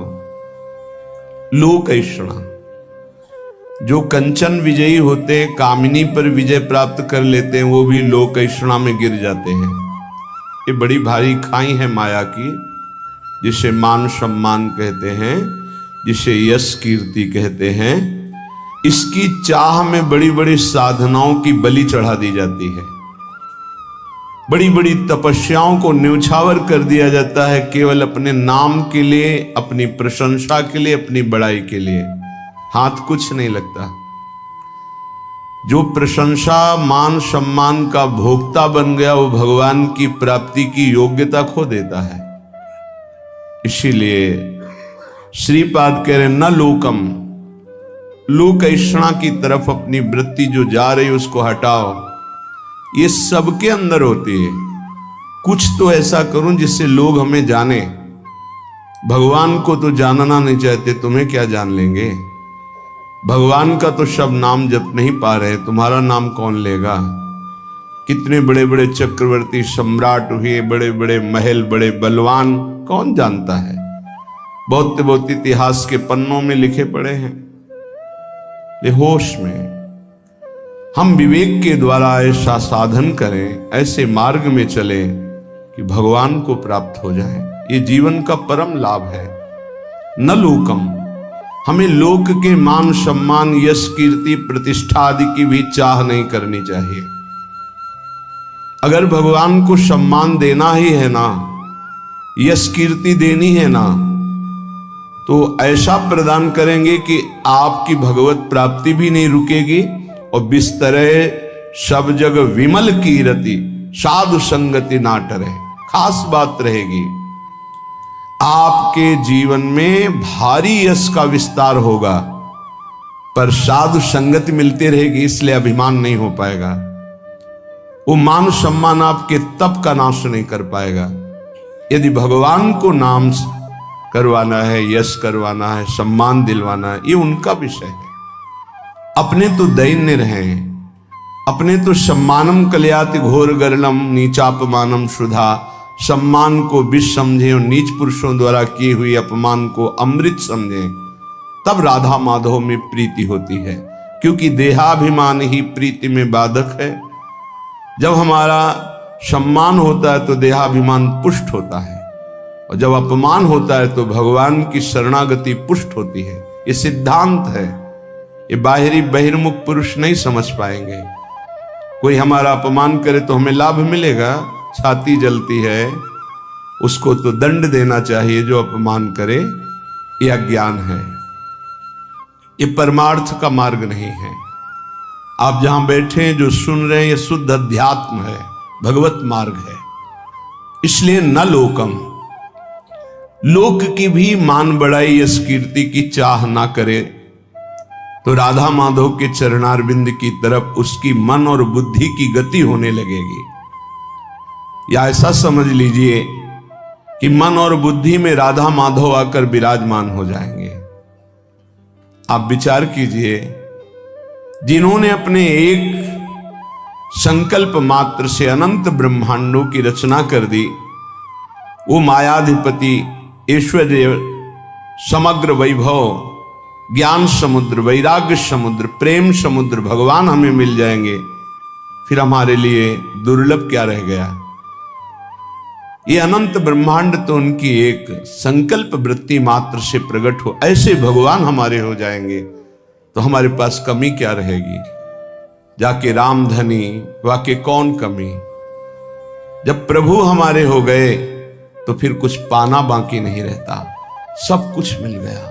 लोक ऐषणा, जो कंचन विजयी होते, कामिनी पर विजय प्राप्त कर लेते हैं, वो भी लोक ऐषणा में गिर जाते हैं। ये बड़ी भारी खाई है माया की, जिसे मान सम्मान कहते हैं। जिसे यश कीर्ति कहते हैं, इसकी चाह में बड़ी बड़ी साधनाओं की बलि चढ़ा दी जाती है, बड़ी बड़ी तपस्याओं को न्यौछावर कर दिया जाता है केवल अपने नाम के लिए, अपनी प्रशंसा के लिए, अपनी बड़ाई के लिए। हाथ कुछ नहीं लगता। जो प्रशंसा मान सम्मान का भोक्ता बन गया वो भगवान की प्राप्ति की योग्यता खो देता है। इसीलिए श्रीपाद कह रहे न लोकम, लोक ऐषणा की तरफ अपनी वृत्ति जो जा रही उसको हटाओ। ये सबके अंदर होती है। कुछ तो ऐसा करूं जिससे लोग हमें जाने। भगवान को तो जानना नहीं चाहते, तुम्हें क्या जान लेंगे। भगवान का तो शब्द नाम जप नहीं पा रहे, तुम्हारा नाम कौन लेगा। कितने बड़े बड़े चक्रवर्ती सम्राट हुए, बड़े बड़े महल, बड़े बलवान, कौन जानता है। बहुत बहुत इतिहास के पन्नों में लिखे पड़े हैं। ये होश में हम विवेक के द्वारा ऐसा साधन करें, ऐसे मार्ग में चले कि भगवान को प्राप्त हो जाए। ये जीवन का परम लाभ है। न लोकम, हमें लोक के मान सम्मान, यश कीर्ति, प्रतिष्ठा आदि की भी चाह नहीं करनी चाहिए। अगर भगवान को सम्मान देना ही है ना, यश कीर्ति देनी है ना, तो ऐसा प्रदान करेंगे कि आपकी भगवत प्राप्ति भी नहीं रुकेगी और बिस्तरे सब जग विमल कीरति, साधु संगति ना टरे। खास बात रहेगी, आपके जीवन में भारी यश का विस्तार होगा पर साधु संगति मिलती रहेगी, इसलिए अभिमान नहीं हो पाएगा। वो मान सम्मान आपके तप का नाश नहीं कर पाएगा। यदि भगवान को नाम करवाना है, यश करवाना है, सम्मान दिलवाना है, ये उनका विषय है। अपने तो दैन्य रहे, अपने तो सम्मानम कल्याति घोर गरलम नीचापमानम शुधा, सम्मान को विष समझे और नीच पुरुषों द्वारा किए हुए अपमान को अमृत समझे, तब राधा माधव में प्रीति होती है। क्योंकि देहाभिमान ही प्रीति में बाधक है। जब हमारा सम्मान होता है तो देहाभिमान पुष्ट होता है, और जब अपमान होता है तो भगवान की शरणागति पुष्ट होती है। ये सिद्धांत है, ये बाहरी बहिर्मुख पुरुष नहीं समझ पाएंगे। कोई हमारा अपमान करे तो हमें लाभ मिलेगा, छाती जलती है, उसको तो दंड देना चाहिए जो अपमान करे, ये अज्ञान है। ये परमार्थ का मार्ग नहीं है। आप जहां बैठे हैं, जो सुन रहे हैं, ये शुद्ध अध्यात्म है, भगवत मार्ग है। इसलिए न लोकम, लोक की भी मान बढ़ाई, यश कीर्ति की चाह ना करे तो राधा माधव के चरणारविंद की तरफ उसकी मन और बुद्धि की गति होने लगेगी। या ऐसा समझ लीजिए कि मन और बुद्धि में राधा माधव आकर विराजमान हो जाएंगे। आप विचार कीजिए, जिन्होंने अपने एक संकल्प मात्र से अनंत ब्रह्मांडों की रचना कर दी, वो मायाधिपति, ऐश्वर्य, समग्र वैभव, ज्ञान समुद्र, वैराग्य समुद्र, प्रेम समुद्र भगवान हमें मिल जाएंगे, फिर हमारे लिए दुर्लभ क्या रह गया। ये अनंत ब्रह्मांड तो उनकी एक संकल्प वृत्ति मात्र से प्रकट हो, ऐसे भगवान हमारे हो जाएंगे तो हमारे पास कमी क्या रहेगी। जाके रामधनी वाके कौन कमी। जब प्रभु हमारे हो गए तो फिर कुछ पाना बाकी नहीं रहता, सब कुछ मिल गया।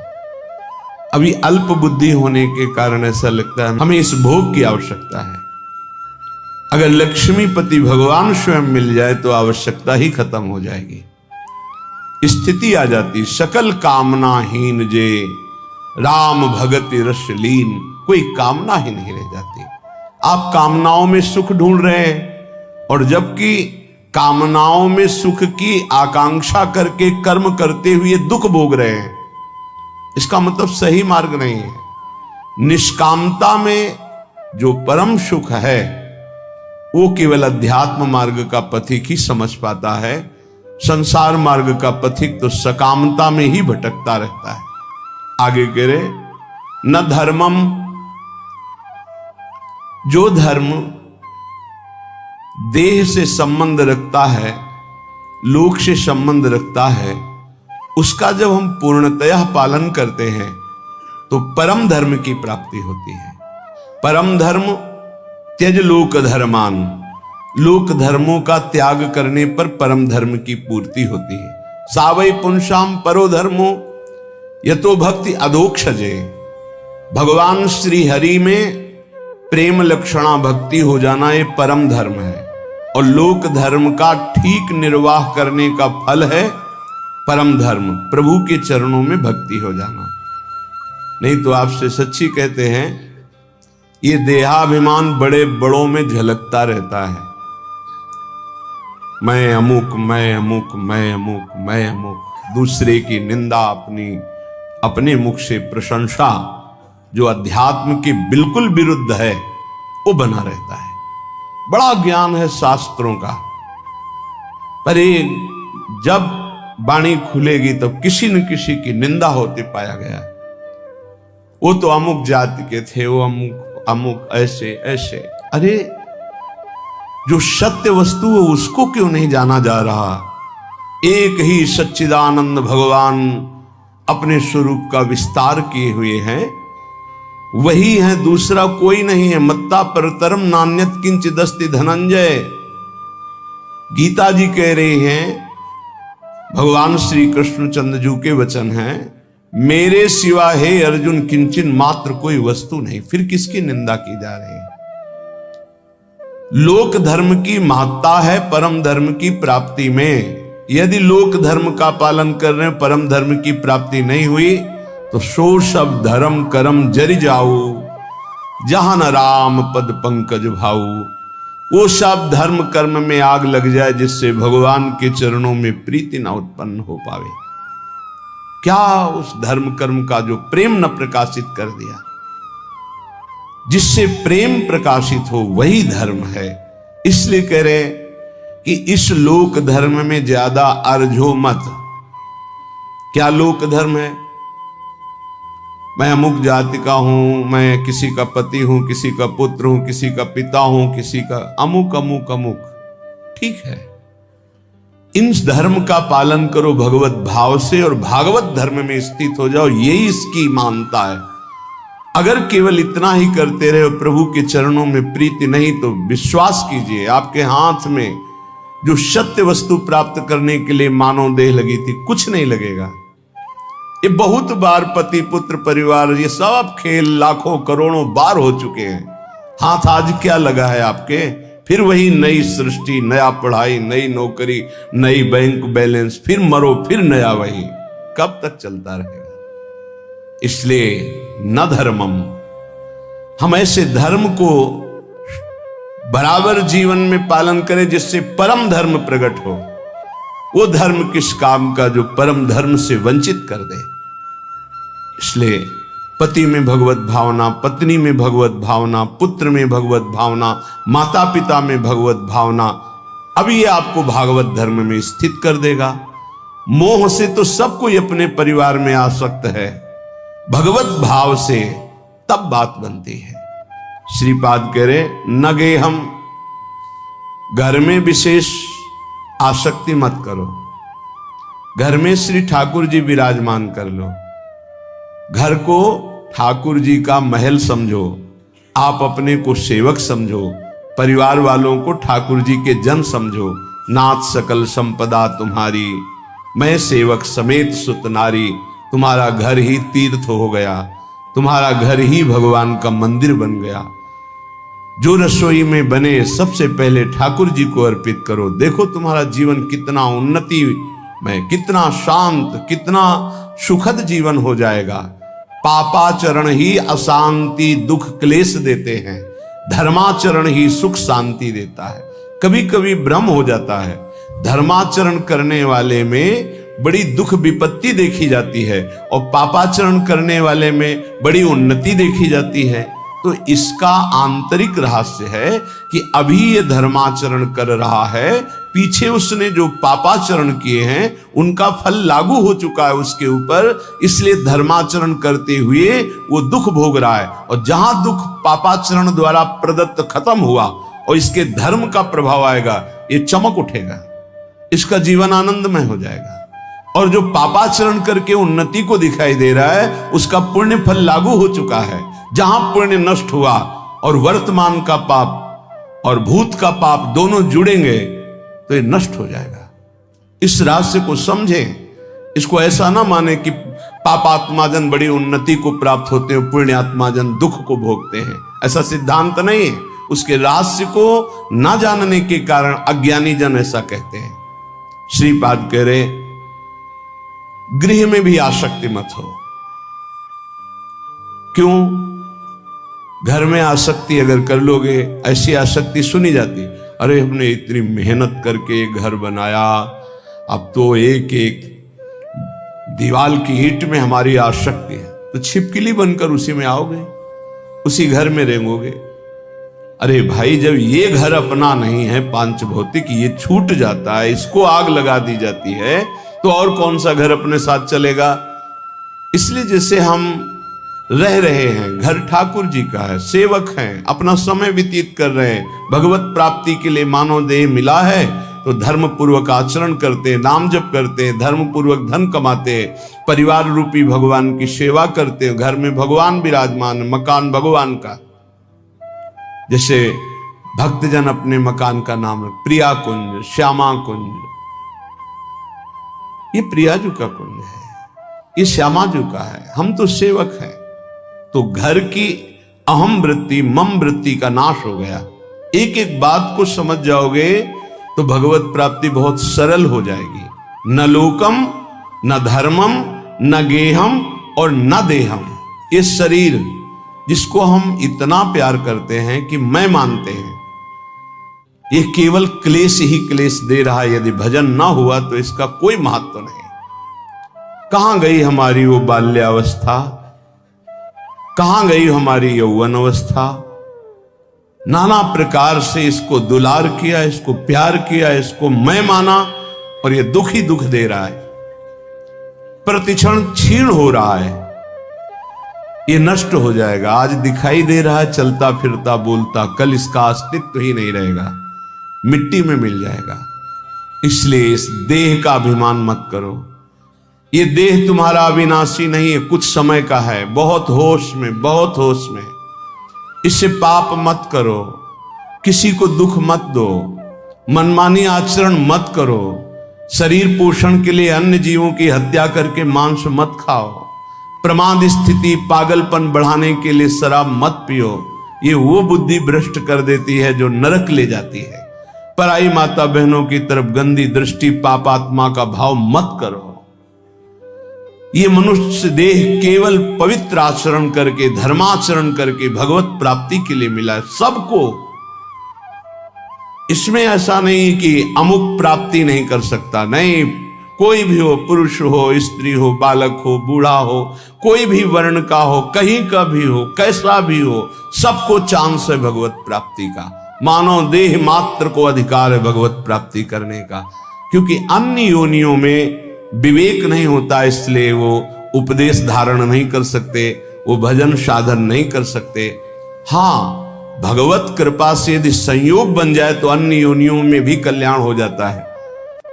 अभी अल्प बुद्धि होने के कारण ऐसा लगता है हमें इस भोग की आवश्यकता है। अगर लक्ष्मीपति भगवान स्वयं मिल जाए तो आवश्यकता ही खत्म हो जाएगी। स्थिति आ जाती सकल कामनाहीन जे राम भगति रस लीन, कोई कामना ही नहीं रह जाती। आप कामनाओं में सुख ढूंढ रहे हैं और जबकि कामनाओं में सुख की आकांक्षा करके कर्म करते हुए दुख भोग रहे हैं, इसका मतलब सही मार्ग नहीं है। निष्कामता में जो परम सुख है वो केवल अध्यात्म मार्ग का पथिक ही समझ पाता है। संसार मार्ग का पथिक तो सकामता में ही भटकता रहता है। आगे कह रहे न धर्मम, जो धर्म देह से संबंध रखता है, लोक से संबंध रखता है, उसका जब हम पूर्णतया पालन करते हैं तो परम धर्म की प्राप्ति होती है। परम धर्म त्यज लोक धर्मान, लोक धर्मों का त्याग करने पर परम धर्म की पूर्ति होती है। सावै पुंसाम परो धर्मो यतो भक्ति अधोक्षजे, भगवान श्री हरि में प्रेम लक्षणा भक्ति हो जाना ये परम धर्म है, और लोक धर्म का ठीक निर्वाह करने का फल है परम धर्म, प्रभु के चरणों में भक्ति हो जाना। नहीं तो आपसे सच्ची कहते हैं, ये देहाभिमान बड़े बड़ों में झलकता रहता है। मैं अमुक, मैं अमुक, मैं अमुक, मैं अमुक, दूसरे की निंदा, अपने मुख से प्रशंसा, जो अध्यात्म के बिल्कुल विरुद्ध है, वो बना रहता है। बड़ा ज्ञान है शास्त्रों का, पर जब वाणी खुलेगी तो किसी न किसी की निंदा होते पाया गया। वो तो अमुक जाति के थे, वो अमुक अमुक ऐसे ऐसे। अरे जो सत्य वस्तु है उसको क्यों नहीं जाना जा रहा? एक ही सच्चिदानंद भगवान अपने स्वरूप का विस्तार किए हुए हैं, वही है, दूसरा कोई नहीं है। मत्ता परतरम नान्यत किंचिदस्ति धनंजय, गीता जी कह रहे हैं, भगवान श्री कृष्णचंद्र जी के वचन हैं, मेरे सिवा हे अर्जुन किंचन मात्र कोई वस्तु नहीं। फिर किसकी निंदा की जा रही है? लोक धर्म की महत्ता है परम धर्म की प्राप्ति में। यदि लोक धर्म का पालन कर रहे हैं, परम धर्म की प्राप्ति नहीं हुई, तो सो सब धर्म करम जरि जाऊ, जहां न राम पद पंकज भाऊ। वो सब धर्म कर्म में आग लग जाए जिससे भगवान के चरणों में प्रीति न उत्पन्न हो पावे। क्या उस धर्म कर्म का जो प्रेम न प्रकाशित कर दिया? जिससे प्रेम प्रकाशित हो वही धर्म है। इसलिए कह रहे कि इस लोक धर्म में ज्यादा अर्झो मत। क्या लोक धर्म है? मैं अमुक जाति का हूं, मैं किसी का पति हूं, किसी का पुत्र हूं, किसी का पिता हूं, किसी का अमुक अमुक अमुक, ठीक है। इन धर्म का पालन करो भगवत भाव से और भागवत धर्म में स्थित हो जाओ, यही इसकी मानता है। अगर केवल इतना ही करते रहे, प्रभु के चरणों में प्रीति नहीं, तो विश्वास कीजिए आपके हाथ में जो सत्य वस्तु प्राप्त करने के लिए मानव देह लगी थी, कुछ नहीं लगेगा। ये बहुत बार पति पुत्र परिवार ये सब खेल लाखों करोड़ों बार हो चुके हैं। हाथ आज क्या लगा है आपके? फिर वही नई सृष्टि, नया पढ़ाई, नई नौकरी, नई बैंक बैलेंस, फिर मरो, फिर नया वही। कब तक चलता रहेगा? इसलिए न धर्मम, हम ऐसे धर्म को बराबर जीवन में पालन करें जिससे परम धर्म प्रकट हो। वो धर्म किस काम का जो परम धर्म से वंचित कर दे। इसलिए पति में भगवत भावना, पत्नी में भगवत भावना, पुत्र में भगवत भावना, माता पिता में भगवत भावना, अब ये आपको भागवत धर्म में स्थित कर देगा। मोह से तो सब कोई अपने परिवार में आसक्त है, भगवत भाव से तब बात बनती है। श्रीपाद कह रहे, न गे हम, घर में विशेष आसक्ति मत करो। घर में श्री ठाकुर जी विराजमान कर लो, घर को ठाकुर जी का महल समझो, आप अपने को सेवक समझो, परिवार वालों को ठाकुर जी के जन समझो। नाथ सकल संपदा तुम्हारी, मैं सेवक समेत सुत नारी। तुम्हारा घर ही तीर्थ हो गया, तुम्हारा घर ही भगवान का मंदिर बन गया। जो रसोई में बने सबसे पहले ठाकुर जी को अर्पित करो। देखो तुम्हारा जीवन कितना उन्नति में, कितना शांत, कितना सुखद जीवन हो जाएगा। पापाचरण ही अशांति दुख क्लेश देते हैं, धर्माचरण ही सुख शांति देता है। कभी कभी भ्रम हो जाता है, धर्माचरण करने वाले में बड़ी दुख विपत्ति देखी जाती है और पापाचरण करने वाले में बड़ी उन्नति देखी जाती है। तो इसका आंतरिक रहस्य है कि अभी ये धर्माचरण कर रहा है, पीछे उसने जो पापाचरण किए हैं उनका फल लागू हो चुका है उसके ऊपर, इसलिए धर्माचरण करते हुए वो दुख भोग रहा है। और जहां दुख पापाचरण द्वारा प्रदत्त खत्म हुआ और इसके धर्म का प्रभाव आएगा, ये चमक उठेगा, इसका जीवन आनंदमय हो जाएगा। और जो पापाचरण करके उन्नति को दिखाई दे रहा है उसका पुण्य फल लागू हो चुका है। जहां पुण्य नष्ट हुआ और वर्तमान का पाप और भूत का पाप दोनों जुड़ेंगे तो ये नष्ट हो जाएगा। इस रहस्य को समझें। इसको ऐसा ना माने कि पापात्माजन बड़ी उन्नति को प्राप्त होते हैं, पुण्यात्माजन दुख को भोगते हैं। ऐसा सिद्धांत नहीं है। उसके रहस्य को ना जानने के कारण अज्ञानी जन ऐसा कहते हैं। श्रीपाद कह रहे गृह में भी आसक्ति मत हो। क्यों? घर में आसक्ति अगर कर लोगे, ऐसी आसक्ति सुनी जाती, अरे हमने इतनी मेहनत करके एक घर बनाया, अब तो एक एक दीवाल की ईंट में हमारी आसक्ति है, तो छिपकली बनकर उसी में आओगे, उसी घर में रेंगोगे। अरे भाई, जब ये घर अपना नहीं है, पांच भौतिक, ये छूट जाता है, इसको आग लगा दी जाती है, तो और कौन सा घर अपने साथ चलेगा। इसलिए जैसे हम रह रहे हैं, घर ठाकुर जी का है, सेवक हैं, अपना समय व्यतीत कर रहे हैं, भगवत प्राप्ति के लिए मानव देह मिला है तो धर्म पूर्वक आचरण करते, नाम जप करते, धर्म पूर्वक धन कमाते, परिवार रूपी भगवान की सेवा करते, घर में भगवान विराजमान, मकान भगवान का। जैसे भक्तजन अपने मकान का नाम प्रिया कुंज, श्यामा कुंज, ये प्रियाजू का कुंज है, ये श्यामाजू का है, हम तो सेवक हैं। तो घर की अहम वृत्ति, मम वृत्ति का नाश हो गया। एक एक बात को समझ जाओगे तो भगवत प्राप्ति बहुत सरल हो जाएगी। न लोकम, न धर्मम, न गेहम और न देहम। ये शरीर जिसको हम इतना प्यार करते हैं कि मैं मानते हैं, ये केवल क्लेश ही क्लेश दे रहा है। यदि भजन ना हुआ तो इसका कोई महत्व नहीं। कहां गई हमारी वो बाल्यावस्था, कहां गई हमारी यौवन अवस्था। नाना प्रकार से इसको दुलार किया, इसको प्यार किया, इसको मैं माना, और ये दुख ही दुख दे रहा है, प्रतिक्षण क्षीण हो रहा है। ये नष्ट हो जाएगा। आज दिखाई दे रहा है चलता फिरता बोलता, कल इसका अस्तित्व ही नहीं रहेगा, मिट्टी में मिल जाएगा। इसलिए इस देह का अभिमान मत करो। ये देह तुम्हारा अविनाशी नहीं है, कुछ समय का है। बहुत होश में, बहुत होश में। इससे पाप मत करो, किसी को दुख मत दो, मनमानी आचरण मत करो, शरीर पोषण के लिए अन्य जीवों की हत्या करके मांस मत खाओ, प्रमाद स्थिति पागलपन बढ़ाने के लिए शराब मत पियो। ये वो बुद्धि भ्रष्ट कर देती है जो नरक ले जाती है। पराई माता बहनों की तरफ गंदी दृष्टि, पापात्मा का भाव मत करो। ये मनुष्य देह केवल पवित्र आचरण करके, धर्माचरण करके भगवत प्राप्ति के लिए मिला है सबको। इसमें ऐसा नहीं कि अमुक प्राप्ति नहीं कर सकता, नहीं। कोई भी हो, पुरुष हो, स्त्री हो, बालक हो, बूढ़ा हो, कोई भी वर्ण का हो, कहीं का भी हो, कैसा भी हो, सबको चांस है भगवत प्राप्ति का। मानव देह मात्र को अधिकार है भगवत प्राप्ति करने का, क्योंकि अन्य योनियों में विवेक नहीं होता, इसलिए वो उपदेश धारण नहीं कर सकते, वो भजन साधन नहीं कर सकते। हाँ, भगवत कृपा से यदि संयोग बन जाए तो अन्य योनियों में भी कल्याण हो जाता है।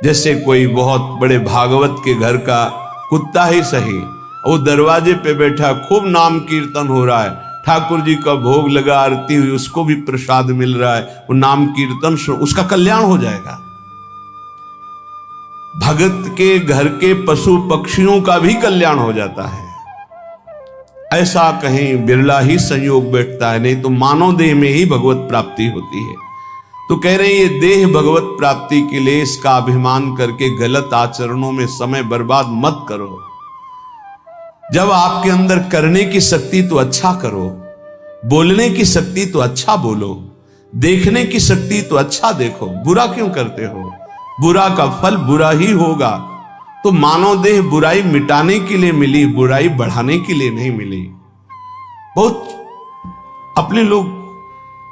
जैसे कोई बहुत बड़े भागवत के घर का कुत्ता ही सही, वो दरवाजे पे बैठा, खूब नाम कीर्तन हो रहा है, ठाकुर जी का भोग लगा, आरती हुई, उसको भी प्रसाद मिल रहा है, वो नाम कीर्तन सुन, उसका कल्याण हो जाएगा। भगत के घर के पशु पक्षियों का भी कल्याण हो जाता है। ऐसा कहीं बिरला ही संयोग बैठता है, नहीं तो मानव देह में ही भगवत प्राप्ति होती है। तो कह रहे हैं ये देह भगवत प्राप्ति के लिए इसका अभिमान करके गलत आचरणों में समय बर्बाद मत करो। जब आपके अंदर करने की शक्ति तो अच्छा करो, बोलने की शक्ति तो अच्छा बोलो, देखने की शक्ति तो अच्छा देखो। बुरा क्यों करते हो? बुरा का फल बुरा ही होगा। तो मानव देह बुराई मिटाने के लिए मिली, बुराई बढ़ाने के लिए नहीं मिली। बहुत अपने लोग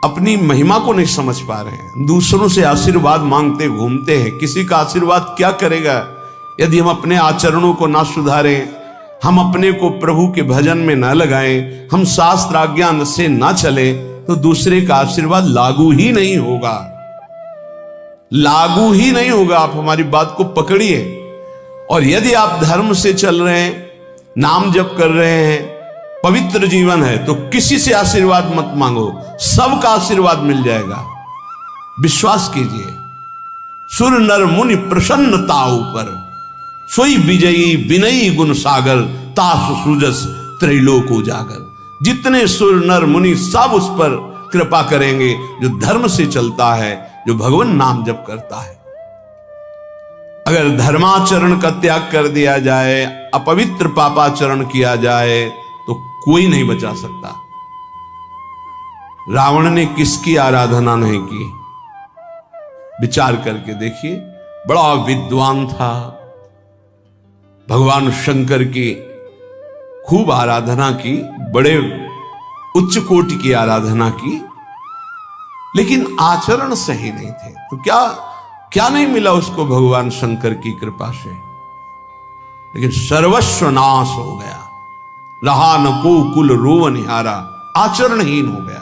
अपनी महिमा को नहीं समझ पा रहे हैं, दूसरों से आशीर्वाद मांगते घूमते हैं। किसी का आशीर्वाद क्या करेगा यदि हम अपने आचरणों को ना सुधारें, हम अपने को प्रभु के भजन में ना लगाएं, हम शास्त्र आज्ञा से ना चले, तो दूसरे का आशीर्वाद लागू ही नहीं होगा, लागू ही नहीं होगा। आप हमारी बात को पकड़िए। और यदि आप धर्म से चल रहे हैं, नाम जप कर रहे हैं, पवित्र जीवन है, तो किसी से आशीर्वाद मत मांगो, सबका आशीर्वाद मिल जाएगा। विश्वास कीजिए। सुर नर मुनि प्रसन्नता ऊपर, सोई विजयी विनयी गुण सागर, तास सुजस त्रैलोक उजागर। जितने सुर नर मुनि सब उस पर कृपा करेंगे जो धर्म से चलता है, जो भगवान नाम जप करता है। अगर धर्माचरण का त्याग कर दिया जाए, अपवित्र पापाचरण किया जाए, तो कोई नहीं बचा सकता। रावण ने किसकी आराधना नहीं की? विचार करके देखिए। बड़ा विद्वान था, भगवान शंकर की खूब आराधना की, बड़े उच्च कोटि की आराधना की, लेकिन आचरण सही नहीं थे। तो क्या नहीं मिला उसको भगवान शंकर की कृपा से? लेकिन सर्वस्व नाश हो गया, रहा न को कुल रोव निहारा। आचरणहीन हो गया,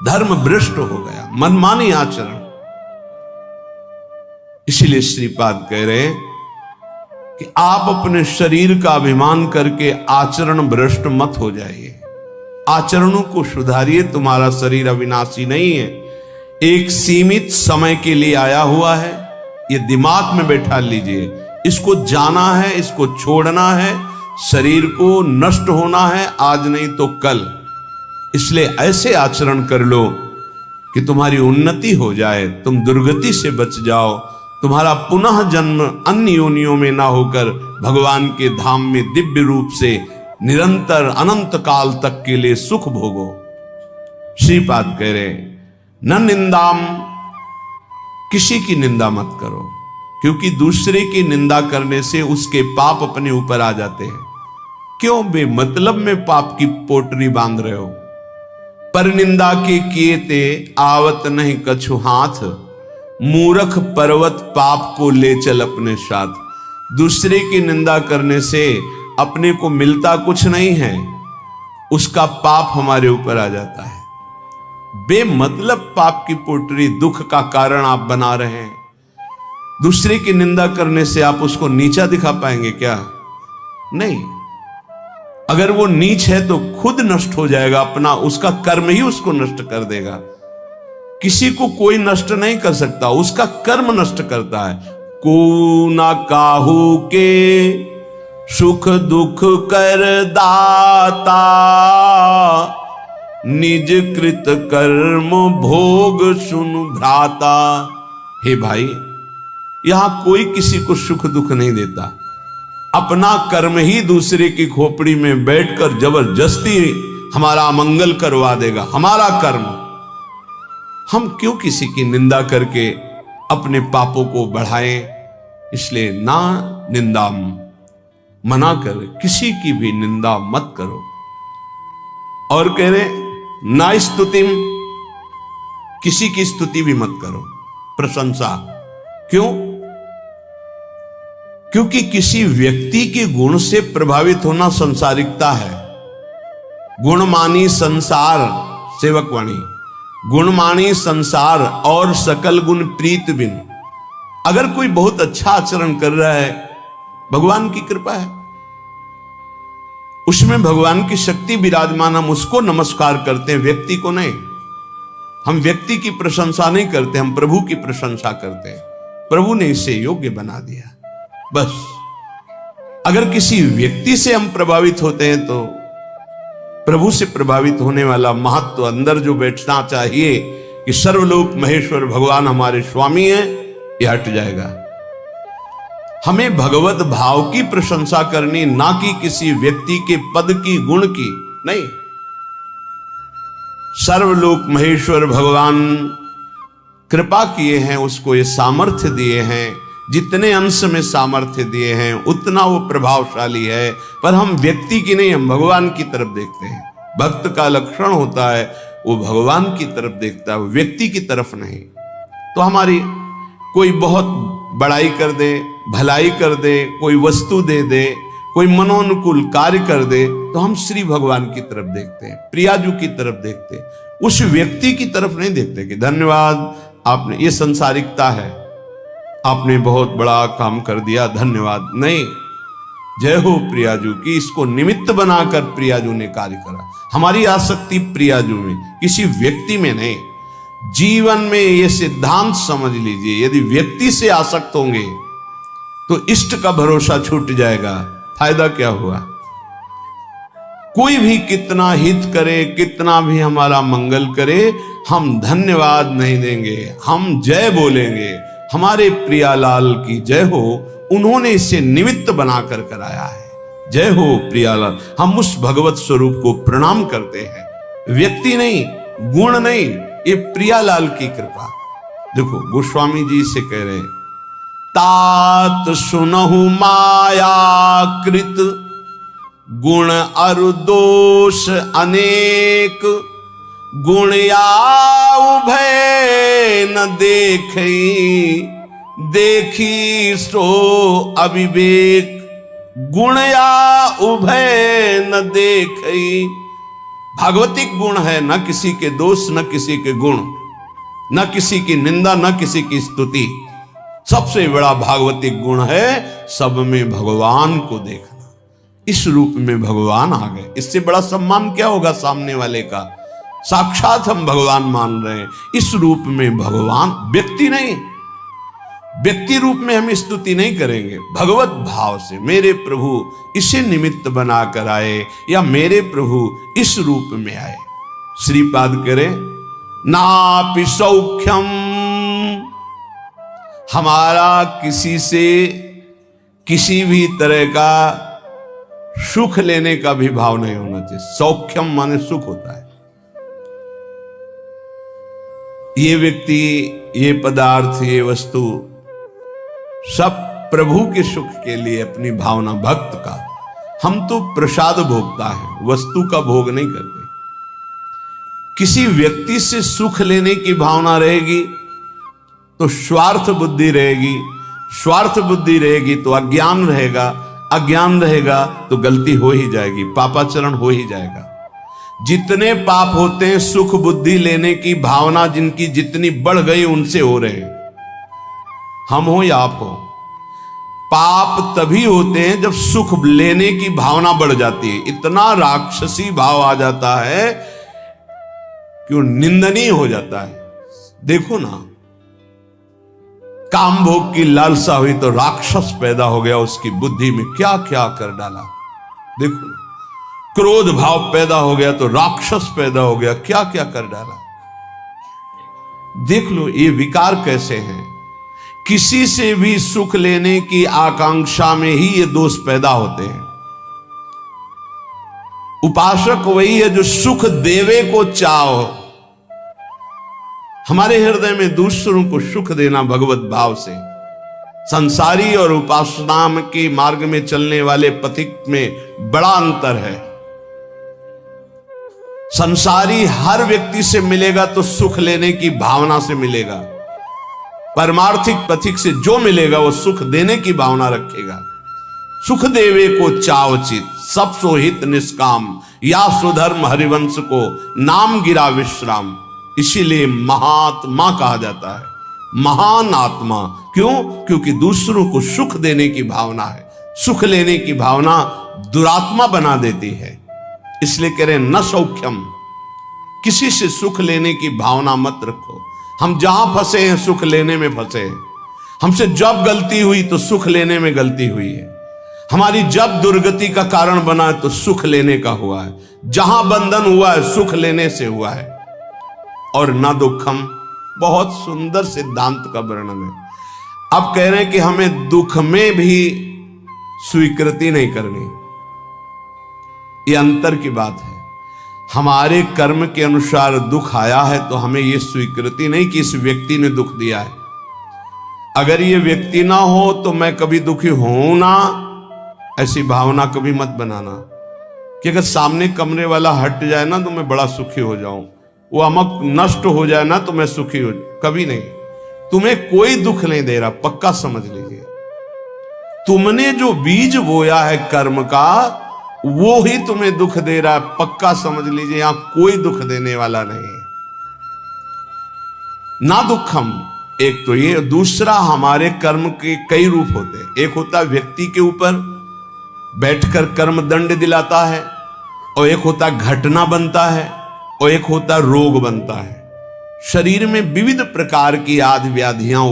धर्म भ्रष्ट हो गया, मनमानी आचरण। इसीलिए श्रीपाद कह रहे हैं कि आप अपने शरीर का अभिमान करके आचरण भ्रष्ट मत हो जाइए। आचरणों को सुधारिए। तुम्हारा शरीर अविनाशी नहीं है, एक सीमित समय के लिए आया हुआ है। ये दिमाग में बैठा लीजिए। इसको जाना है, इसको छोड़ना है, शरीर को नष्ट होना है, आज नहीं तो कल। इसलिए ऐसे आचरण कर लो कि तुम्हारी उन्नति हो जाए, तुम दुर्गति से बच जाओ, तुम्हारा पुनः जन्म अन्य योनियों में ना होकर भगवान के धाम में दिव्य रूप से निरंतर अनंत काल तक के लिए सुख भोगो। श्रीपाद कह रहे, न निंदाम, किसी की निंदा मत करो, क्योंकि दूसरे की निंदा करने से उसके पाप अपने ऊपर आ जाते हैं। क्यों बेमतलब में पाप की पोटरी बांध रहे हो? पर निंदा के किए ते आवत नहीं कछु हाथ, मूर्ख पर्वत पाप को ले चल अपने साथ। दूसरे की निंदा करने से अपने को मिलता कुछ नहीं है, उसका पाप हमारे ऊपर आ जाता है। बेमतलब पाप की पोटरी, दुख का कारण आप बना रहे हैं। दूसरे की निंदा करने से आप उसको नीचा दिखा पाएंगे क्या? नहीं। अगर वो नीच है तो खुद नष्ट हो जाएगा, अपना उसका कर्म ही उसको नष्ट कर देगा। किसी को कोई नष्ट नहीं कर सकता, उसका कर्म नष्ट करता है। को ना काहू के सुख दुख कर दाता, निज कृत कर्म भोग सुन भ्राता। हे भाई, यहां कोई किसी को सुख दुख नहीं देता, अपना कर्म ही दूसरे की खोपड़ी में बैठकर जबरदस्ती हमारा अमंगल करवा देगा। हमारा कर्म, हम क्यों किसी की निंदा करके अपने पापों को बढ़ाएं? इसलिए ना निंदा, मना कर, किसी की भी निंदा मत करो। और कह रहे ना स्तुतिम, किसी की स्तुति भी मत करो, प्रशंसा। क्यों? क्योंकि किसी व्यक्ति के गुण से प्रभावित होना संसारिकता है। गुणमानी संसार, सेवकवाणी, गुणमानी संसार और सकल गुण प्रीत बिन। अगर कोई बहुत अच्छा आचरण कर रहा है, भगवान की कृपा है, उसमें भगवान की शक्ति विराजमान, हम उसको नमस्कार करते हैं, व्यक्ति को नहीं। हम व्यक्ति की प्रशंसा नहीं करते, हम प्रभु की प्रशंसा करते हैं। प्रभु ने इसे योग्य बना दिया, बस। अगर किसी व्यक्ति से हम प्रभावित होते हैं तो प्रभु से प्रभावित होने वाला महत्व अंदर जो बैठना चाहिए कि सर्वलोक महेश्वर भगवान हमारे स्वामी हैं, यह हट जाएगा। हमें भगवत भाव की प्रशंसा करनी, ना कि किसी व्यक्ति के पद की, गुण की नहीं। सर्वलोक महेश्वर भगवान कृपा किए हैं, उसको ये सामर्थ्य दिए हैं। जितने अंश में सामर्थ्य दिए हैं उतना वो प्रभावशाली है, पर हम व्यक्ति की नहीं, हम भगवान की तरफ देखते हैं। भक्त का लक्षण होता है वो भगवान की तरफ देखता है, व्यक्ति की तरफ नहीं। तो हमारी कोई बहुत बड़ाई कर दे, भलाई कर दे, कोई वस्तु दे दे, कोई मनोनुकूल कार्य कर दे, तो हम श्री भगवान की तरफ देखते हैं, प्रियाजू की तरफ देखते हैं, उस व्यक्ति की तरफ नहीं देखते कि धन्यवाद आपने। ये संसारिकता है। आपने बहुत बड़ा काम कर दिया, धन्यवाद। नहीं, जय हो प्रियाजू की, इसको निमित्त बनाकर प्रियाजू ने कार्य करा। हमारी आसक्ति प्रियाजू में, किसी व्यक्ति में नहीं। जीवन में यह सिद्धांत समझ लीजिए, यदि व्यक्ति से आसक्त होंगे तो इष्ट का भरोसा छूट जाएगा, फायदा क्या हुआ। कोई भी कितना हित करे, कितना भी हमारा मंगल करे, हम धन्यवाद नहीं देंगे, हम जय बोलेंगे, हमारे प्रियालाल की जय हो, उन्होंने इसे निमित्त बनाकर कराया है। जय हो प्रियालाल। हम उस भगवत स्वरूप को प्रणाम करते हैं, व्यक्ति नहीं, गुण नहीं, ये प्रियालाल की कृपा। देखो गोस्वामी जी से कह रहे हैं, तात सुनहु माया कृत गुण अरु दोष अनेक, गुण या उभय न देखई, देखी सो अविवेक, गुण या उभय न देखई। भागवतिक गुण है, न किसी के दोष न किसी के गुण, न किसी की निंदा न किसी की स्तुति। सबसे बड़ा भागवतिक गुण है सब में भगवान को देखना। इस रूप में भगवान आ गए, इससे बड़ा सम्मान क्या होगा सामने वाले का। साक्षात हम भगवान मान रहे हैं, इस रूप में भगवान, व्यक्ति नहीं, व्यक्ति रूप में हम स्तुति नहीं करेंगे, भगवत भाव से मेरे प्रभु इसे निमित्त बनाकर आए, या मेरे प्रभु इस रूप में आए। श्रीपाद करे, नापि सौख्यम, हमारा किसी से किसी भी तरह का सुख लेने का भी भाव नहीं होना चाहिए। सौख्यम माने सुख होता है। ये व्यक्ति, ये पदार्थ, ये वस्तु सब प्रभु के सुख के लिए अपनी भावना, भक्त का। हम तो प्रसाद भोगता है, वस्तु का भोग नहीं करते। किसी व्यक्ति से सुख लेने की भावना रहेगी तो स्वार्थ बुद्धि रहेगी, स्वार्थ बुद्धि रहेगी तो अज्ञान रहेगा, अज्ञान रहेगा तो गलती हो ही जाएगी, पापाचरण हो ही जाएगा। जितने पाप होते हैं सुख बुद्धि लेने की भावना जिनकी जितनी बढ़ गई उनसे हो रहे हैं, हम हो या आप हो। पाप तभी होते हैं जब सुख लेने की भावना बढ़ जाती है, इतना राक्षसी भाव आ जाता है कि वो निंदनीय हो जाता है। देखो ना, काम भोग की लालसा हुई तो राक्षस पैदा हो गया, उसकी बुद्धि में क्या क्या कर डाला। देखो ना, क्रोध भाव पैदा हो गया तो राक्षस पैदा हो गया, क्या क्या कर डाला। देख लो ये विकार कैसे हैं। किसी से भी सुख लेने की आकांक्षा में ही ये दोष पैदा होते हैं। उपासक वही है जो सुख देवे को चाहो। हमारे हृदय में दूसरों को सुख देना भगवत भाव से। संसारी और उपासना के मार्ग में चलने वाले पथिक में बड़ा अंतर है। संसारी हर व्यक्ति से मिलेगा तो सुख लेने की भावना से मिलेगा, परमार्थिक पथिक से जो मिलेगा वो सुख देने की भावना रखेगा। सुख देवे को चावचित, सब सोहित निष्काम, या सुधर्म हरिवंश को नाम गिरा विश्राम। इसीलिए महात्मा कहा जाता है, महान आत्मा। क्यों? क्योंकि दूसरों को सुख देने की भावना है। सुख लेने की भावना दुरात्मा बना देती है। इसलिए कह रहे न सौख्यम, किसी से सुख लेने की भावना मत रखो। हम जहां फंसे हैं सुख लेने में फंसे हैं। हमसे जब गलती हुई तो सुख लेने में गलती हुई है। हमारी जब दुर्गति का कारण बना है तो सुख लेने का हुआ है। जहां बंधन हुआ है सुख लेने से हुआ है। और न दुखम, बहुत सुंदर सिद्धांत का वर्णन है। अब कह रहे हैं कि हमें दुख में भी स्वीकृति नहीं करनी। ये अंतर की बात है। हमारे कर्म के अनुसार दुख आया है तो हमें यह स्वीकृति नहीं कि इस व्यक्ति ने दुख दिया है। अगर ये व्यक्ति ना हो तो मैं कभी दुखी हूं ना, ऐसी भावना कभी मत बनाना कि अगर सामने कमरे वाला हट जाए ना तो मैं बड़ा सुखी हो जाऊं, वो अमक नष्ट हो जाए ना तो मैं सुखी हो। कभी नहीं। तुम्हें कोई दुख नहीं दे रहा, पक्का समझ लीजिए। तुमने जो बीज बोया है कर्म का वो ही तुम्हें दुख दे रहा है, पक्का समझ लीजिए। यहां कोई दुख देने वाला नहीं है। ना दुखम, एक तो ये, दूसरा हमारे कर्म के कई रूप होते हैं। एक होता है व्यक्ति के ऊपर बैठकर कर्म दंड दिलाता है, और एक होता घटना बनता है, और एक होता रोग बनता है। शरीर में विविध प्रकार की आदि व्याधियां,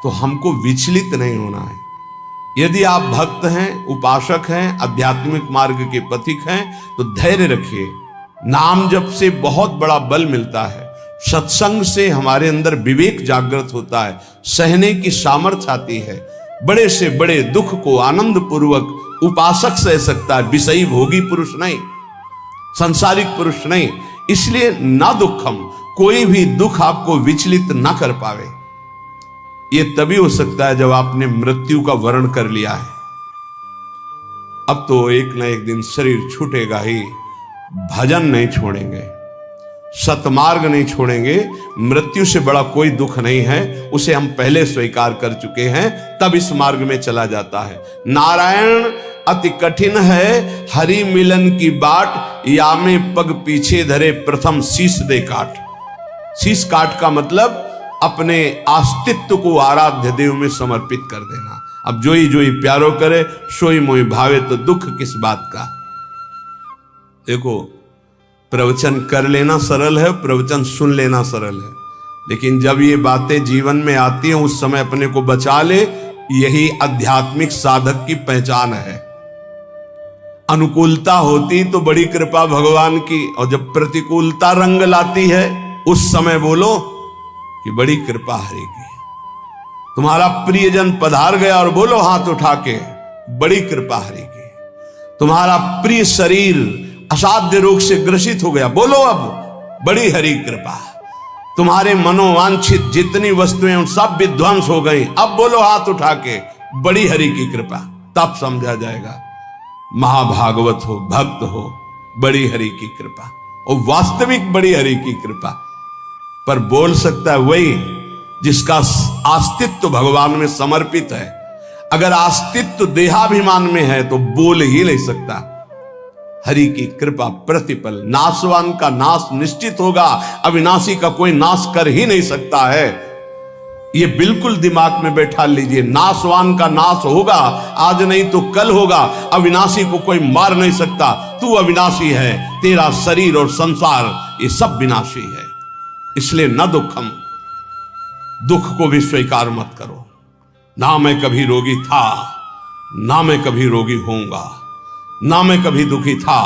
तो हमको विचलित नहीं होना है। यदि आप भक्त हैं, उपासक हैं, आध्यात्मिक मार्ग के पथिक हैं, तो धैर्य रखिए। नाम जप से बहुत बड़ा बल मिलता है। सत्संग से हमारे अंदर विवेक जागृत होता है, सहने की सामर्थ्य आती है। बड़े से बड़े दुख को आनंद पूर्वक उपासक सह सकता है, विषयी भोगी पुरुष नहीं, संसारिक पुरुष नहीं। इसलिए ना दुखम, कोई भी दुख आपको विचलित ना कर पावे। ये तभी हो सकता है जब आपने मृत्यु का वर्ण कर लिया है। अब तो एक ना एक दिन शरीर छूटेगा ही। भजन नहीं छोड़ेंगे, सतमार्ग नहीं छोड़ेंगे। मृत्यु से बड़ा कोई दुख नहीं है, उसे हम पहले स्वीकार कर चुके हैं, तब इस मार्ग में चला जाता है। नारायण अति कठिन है, हरि मिलन की बाट, या में पग पीछे धरे प्रथम शीश दे काट। शीश काट का मतलब अपने अस्तित्व को आराध्य देव में समर्पित कर देना। अब जोई जोई प्यारो करे, सोई मोई भावे, तो दुख किस बात का। देखो, प्रवचन कर लेना सरल है, प्रवचन सुन लेना सरल है, लेकिन जब ये बातें जीवन में आती हैं उस समय अपने को बचा ले। यही आध्यात्मिक साधक की पहचान है। अनुकूलता होती तो बड़ी कृपा भगवान की, और जब प्रतिकूलता रंग लाती है उस समय बोलो कि बड़ी कृपा हरि की। तुम्हारा प्रियजन पधार गया और बोलो हाथ उठा के, बड़ी कृपा हरि की। तुम्हारा प्रिय शरीर असाध्य रोग से ग्रसित हो गया, बोलो अब बड़ी हरि कृपा। तुम्हारे मनोवांछित जितनी वस्तुएं उन सब विध्वंस हो गई, अब बोलो हाथ उठा के, बड़ी हरि की कृपा। तब समझा जाएगा महाभागवत हो, भक्त हो, बड़ी हरि की कृपा, और वास्तविक बड़ी हरि की कृपा। पर बोल सकता है वही जिसका अस्तित्व भगवान में समर्पित है। अगर अस्तित्व देहाभिमान में है तो बोल ही नहीं सकता। हरि की कृपा प्रतिपल, नाशवान का नाश निश्चित होगा, अविनाशी का कोई नाश कर ही नहीं सकता है। ये बिल्कुल दिमाग में बैठा लीजिए। नाशवान का नाश होगा, आज नहीं तो कल होगा। अविनाशी को कोई मार नहीं सकता। तू अविनाशी है, तेरा शरीर और संसार ये सब विनाशी है। इसलिए न दुखम, दुख को भी स्वीकार मत करो। ना मैं कभी रोगी था, ना मैं कभी रोगी होऊंगा, ना मैं कभी दुखी था,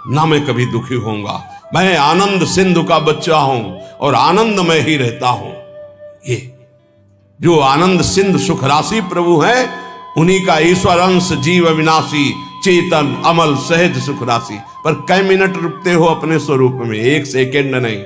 ना मैं कभी दुखी होऊंगा। मैं आनंद सिंधु का बच्चा हूं और आनंद में ही रहता हूं। ये जो आनंद सिंधु सुख राशि प्रभु है, उन्हीं का ईश्वर अंश जीव अविनाशी चेतन अमल सहज सुख राशि। पर कई मिनट रुकते हो अपने स्वरूप में, एक सेकेंड नहीं।